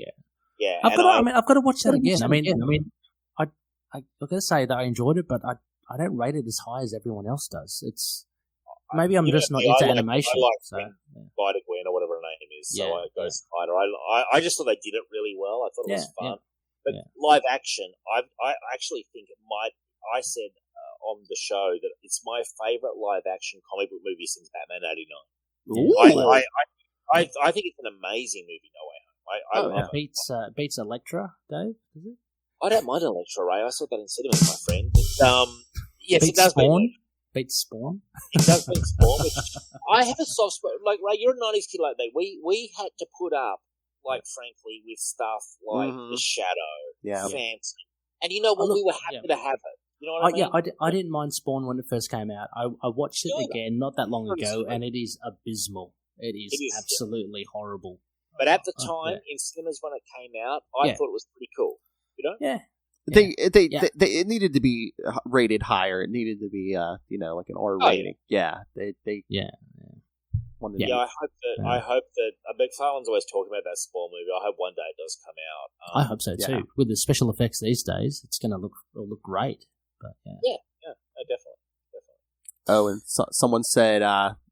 Yeah. I've got to watch that again. I'm going to say that I enjoyed it, but I don't rate it as high as everyone else does. It's maybe I'm just not into animation. I like so, Spider-Gwen or whatever her name is. Yeah, so I go Spider. I just thought they did it really well. I thought it was fun. But Yeah. live action, I actually think it might. I said on the show that it's my favorite live action comic book movie since Batman '89. I think it's an amazing movie. No Way Home. I love it. Beats Elektra, Dave. Is it? I don't mind Electra Ray. I saw that in cinema, my friend. Yes, Beats it does. Spawn. Beats Spawn. It does beat Spawn. I have a soft spot. Like Ray, you're a '90s kid like me. We had to put up, like, frankly, with stuff like The Shadow, Phantom, and you know what? We were happy to have it. You know what I mean? Yeah, I didn't mind Spawn when it first came out. I watched it again not that long ago, and it is abysmal. It is absolutely horrible. But at the time, in cinemas when it came out, I thought it was pretty cool. You know? Yeah. It needed to be rated higher. It needed to be, like an R rating. Yeah. I hope that McFarlane's always talking about that Spawn movie. I hope one day it does come out. I hope so too. With the special effects these days, it's going to look great. But, definitely. Oh, and someone said,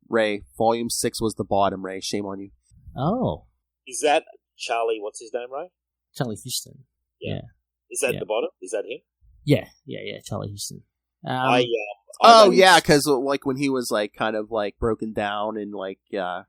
Ray, Volume 6 was the bottom. Ray, shame on you. Oh, is that Charlie? What's his name, Ray? Charlie Houston. Yeah. Is that the bottom? Is that him? Yeah, Charlie Houston. Because like when he was like kind of like broken down and like kind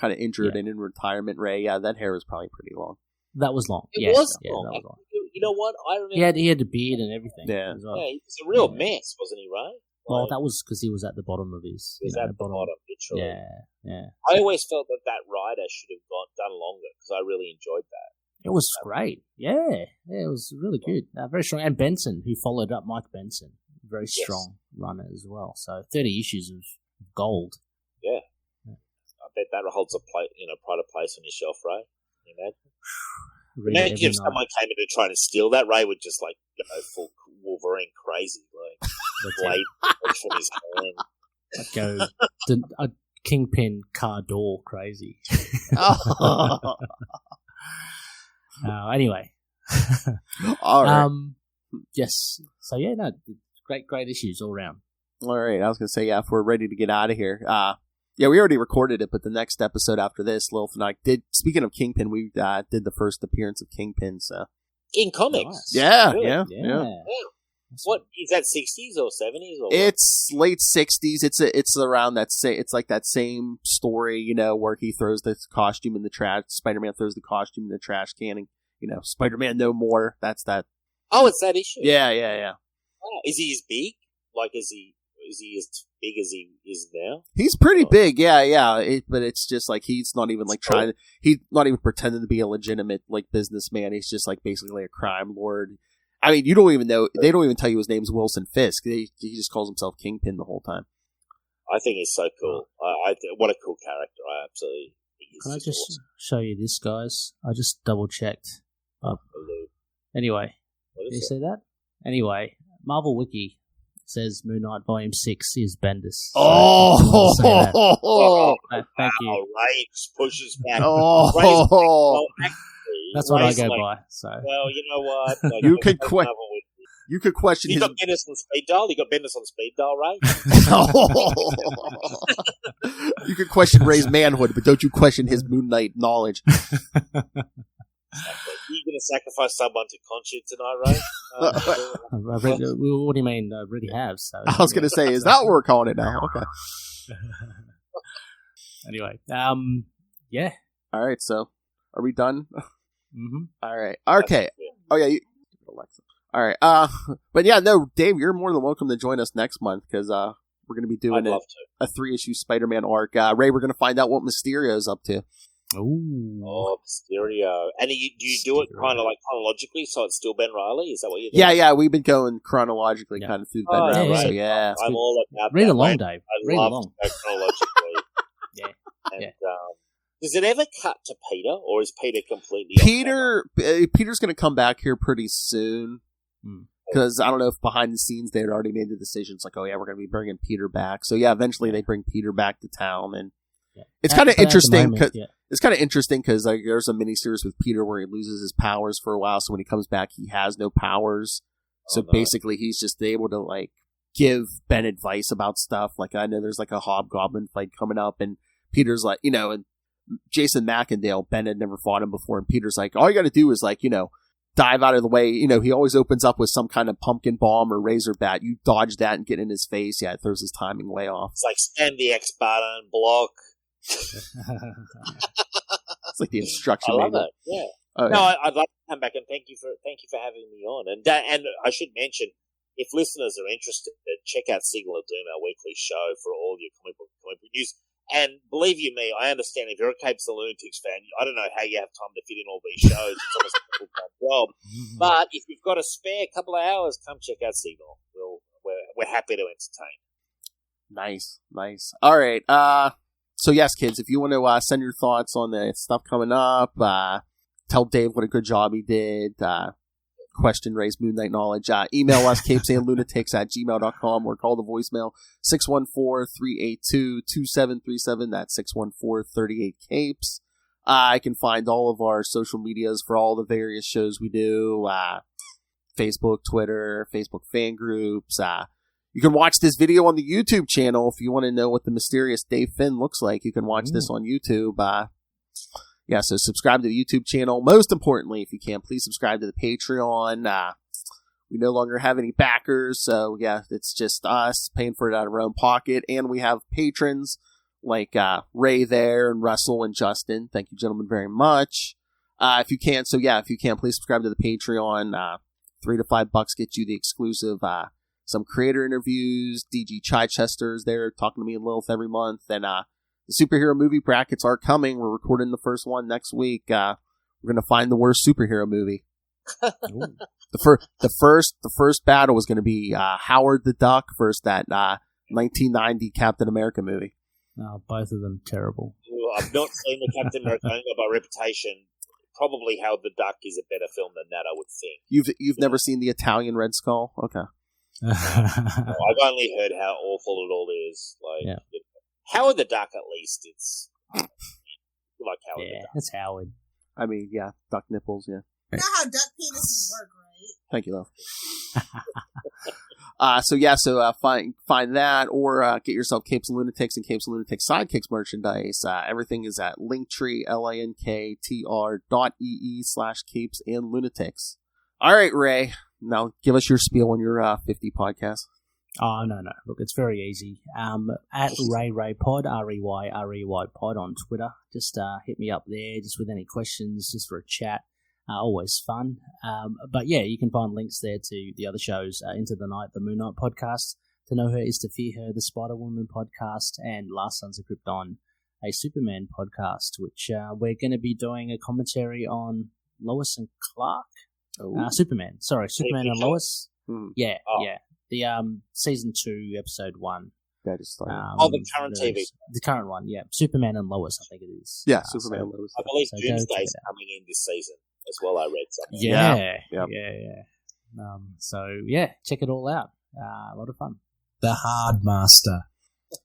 of injured and in retirement, Ray, that hair was probably pretty long. That was long. It was long. That was long. You know what? I remember he had a beard and everything. Yeah, he was a real mess, wasn't he, Ray? Well, that was because he was at the bottom of his. He was at the bottom, literally. Yeah. I always felt that rider should have done longer because I really enjoyed that. It was great. Yeah, it was really good. Very strong. And Benson, who followed up Mike Benson, very strong runner as well. So 30 issues of gold. Yeah. I bet that holds pride of place on your shelf, Ray. You know? Imagine if someone came in and trying to steal that, Ray would just like go full Wolverine crazy, like blade from his hand. I'd go Kingpin car door crazy. Anyway. All right. Yes. So great issues all around. All right. I was gonna say, if we're ready to get out of here. We already recorded it, but the next episode after this, Lil Fanatic did. Speaking of Kingpin, we did the first appearance of Kingpin. So in comics, yeah. What is that? 60s or 70s? Or it's late 60s. It's around that. It's like that same story, where he throws the costume in the trash. Spider-Man throws the costume in the trash can, and Spider-Man no more. That's that. Oh, it's that issue. Yeah. Oh, is he as big? Like, is he as big as he is now? He's pretty big, yeah. But it's just like he's not even like trying. He's not even pretending to be a legitimate like businessman. He's just like basically a crime lord. I mean, you don't even know. They don't even tell you his name's Wilson Fisk. He just calls himself Kingpin the whole time. I think he's so cool. What a cool character! I absolutely think he's. Can I just awesome. show you this, guys? I just double checked. Anyway, what you is see that? Anyway, Marvel Wiki says Moon Knight Volume 6 is Bendis. Thank you. Ray just pushes back. That's what I go by. So. Well, you know what? Like, you could question. You got Bendis on speed dial. You got Bendis on speed dial, Ray. You could question Ray's manhood, but don't you question his Moon Knight knowledge? Exactly. You going to sacrifice someone to Khonshu tonight, Ray? What do you mean? I already have. So. I was going to say, is that what we're calling it now? Okay. Anyway, yeah. All right. So, are we done? Mm-hmm. All right. Okay. Oh yeah. Alexa. All right. But yeah, no, Dave, you're more than welcome to join us next month because we're going to be doing a 3-issue Spider-Man arc. Ray, we're going to find out what Mysterio's up to. Ooh. Oh, Mysterio. And do you do it kind of like chronologically, so it's still Ben Reilly? Is that what you're doing? Yeah, we've been going chronologically kind of through Ben Reilly, so yeah. I'm all about Read that. along, Dave. I love to go chronologically. Yeah. And, does it ever cut to Peter, or is Peter completely Peter's going to come back here pretty soon. Because I don't know if behind the scenes they had already made the decision. It's like, oh yeah, we're going to be bringing Peter back. So yeah, eventually they bring Peter back to town, and it's kind of interesting. It's kind of interesting because like there's a miniseries with Peter where he loses his powers for a while. So when he comes back, he has no powers. So basically, he's just able to like give Ben advice about stuff. Like I know there's like a hobgoblin fight coming up, and Peter's like, and Jason Macendale, Ben had never fought him before, and Peter's like, all you got to do is like, dive out of the way. He always opens up with some kind of pumpkin bomb or razor bat. You dodge that and get in his face. Yeah, it throws his timing way off. It's like stand the X button, block. It's like the instruction manual. I love it. Yeah. I'd like to come back and thank you for having me on. And I should mention, if listeners are interested, check out Signal of Doom, our weekly show for all your comic book news. And believe you me, I understand if you're a Capes and Lunatics fan, I don't know how you have time to fit in all these shows. It's almost a full-time job. But if you've got a spare couple of hours, come check out Signal. We're happy to entertain. Nice. All right. So yes, kids, if you want to send your thoughts on the stuff coming up, tell Dave what a good job he did. Question, raise Moon Knight knowledge. Email us capesandlunatics@gmail.com or call the voicemail 614-382-2737. That's 614-38-CAPES. I can find all of our social medias for all the various shows we do. Facebook, Twitter, Facebook fan groups. You can watch this video on the YouTube channel if you want to know what the mysterious Dave Finn looks like. You can watch this on YouTube. So subscribe to the YouTube channel. Most importantly, if you can, please subscribe to the Patreon. We no longer have any backers, so yeah, it's just us paying for it out of our own pocket. And we have patrons like Ray there and Russell and Justin. Thank you, gentlemen, very much. If you can, please subscribe to the Patreon. $3 to $5 gets you the exclusive some creator interviews. DG Chichester's there talking to me and Lilith every month, and the superhero movie brackets are coming. We're recording the first one next week. We're gonna find the worst superhero movie. The first battle was gonna be Howard the Duck versus that 1990 Captain America movie. No, both of them terrible. I've not seen the Captain America by reputation. Probably Howard the Duck is a better film than that, I would think. You've never seen the Italian Red Skull? Okay. I've only heard how awful it all is. Howard the Duck, at least, it's like Howard the Duck. It's Howard. I mean, yeah, duck nipples, yeah. You know how duck penises work, right? Thank you, love. Find that, or get yourself Capes and Lunatics and Capes and Lunatics Sidekicks merchandise. Everything is at Linktree, linktr.ee/Capes and Lunatics. All right, Ray. Now, give us your spiel on your 50 podcast. Oh, no. Look, it's very easy. At Ray Pod, REY Pod on Twitter. Just hit me up there, just with any questions, just for a chat. Always fun. But yeah, you can find links there to the other shows, Into the Night, the Moon Knight podcast, To Know Her Is to Fear Her, the Spider-Woman podcast, and Last Sons of Krypton, a Superman podcast, which we're going to be doing a commentary on Lois and Clark. Superman and Lois. Yeah. The season 2, episode 1. That is the current TV. The current one, yeah. Superman and Lois, I think it is. Yeah, Superman and Lois. I believe Doomsday's coming in this season as well. I read something. Yeah. Check it all out. A lot of fun. The Hard Master.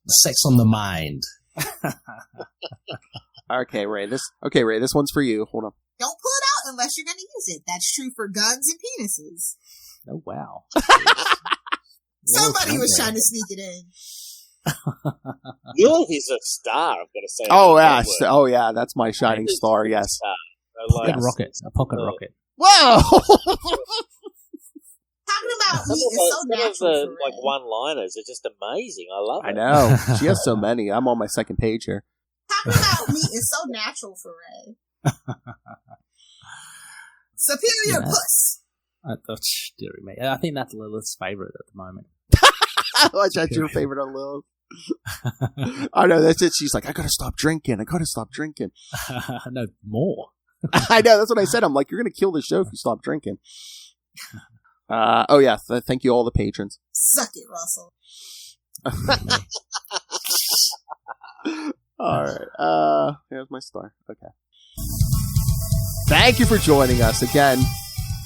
Sex on the Mind. Okay, Ray. This one's for you. Hold on. Don't pull it out unless you're going to use it. That's true for guns and penises. Oh, wow. Somebody was trying to sneak it in. Lilith is a star, I've got to say. Oh, yeah. That's my shining star, yes. A pocket rocket. Whoa! Talking about me is so natural. Some of the one-liners are just amazing. I love it. I know. She has so many. I'm on my second page here. Talking about me is so natural for Ray. Superior puss. Dear me. I think that's Lilith's favorite at the moment. That's your favorite on Lilith. I know, that's it. She's like, I gotta stop drinking. No, more. I know, that's what I said. I'm like, you're gonna kill the show if you stop drinking. Thank you all the patrons. Suck it, Russell. Alright, here's my star. Okay. Thank you for joining us again.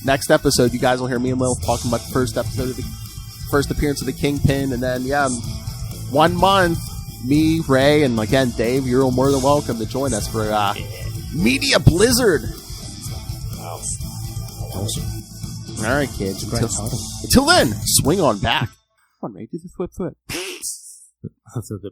Next episode, you guys will hear me and Will talking about the first appearance of the Kingpin, and then 1 month, me, Ray, and again Dave, you're more than welcome to join us for Media Blizzard. Wow. Awesome. Alright, kids. Great title. Until then, swing on back. Come on, Ray, do the flip foot. So the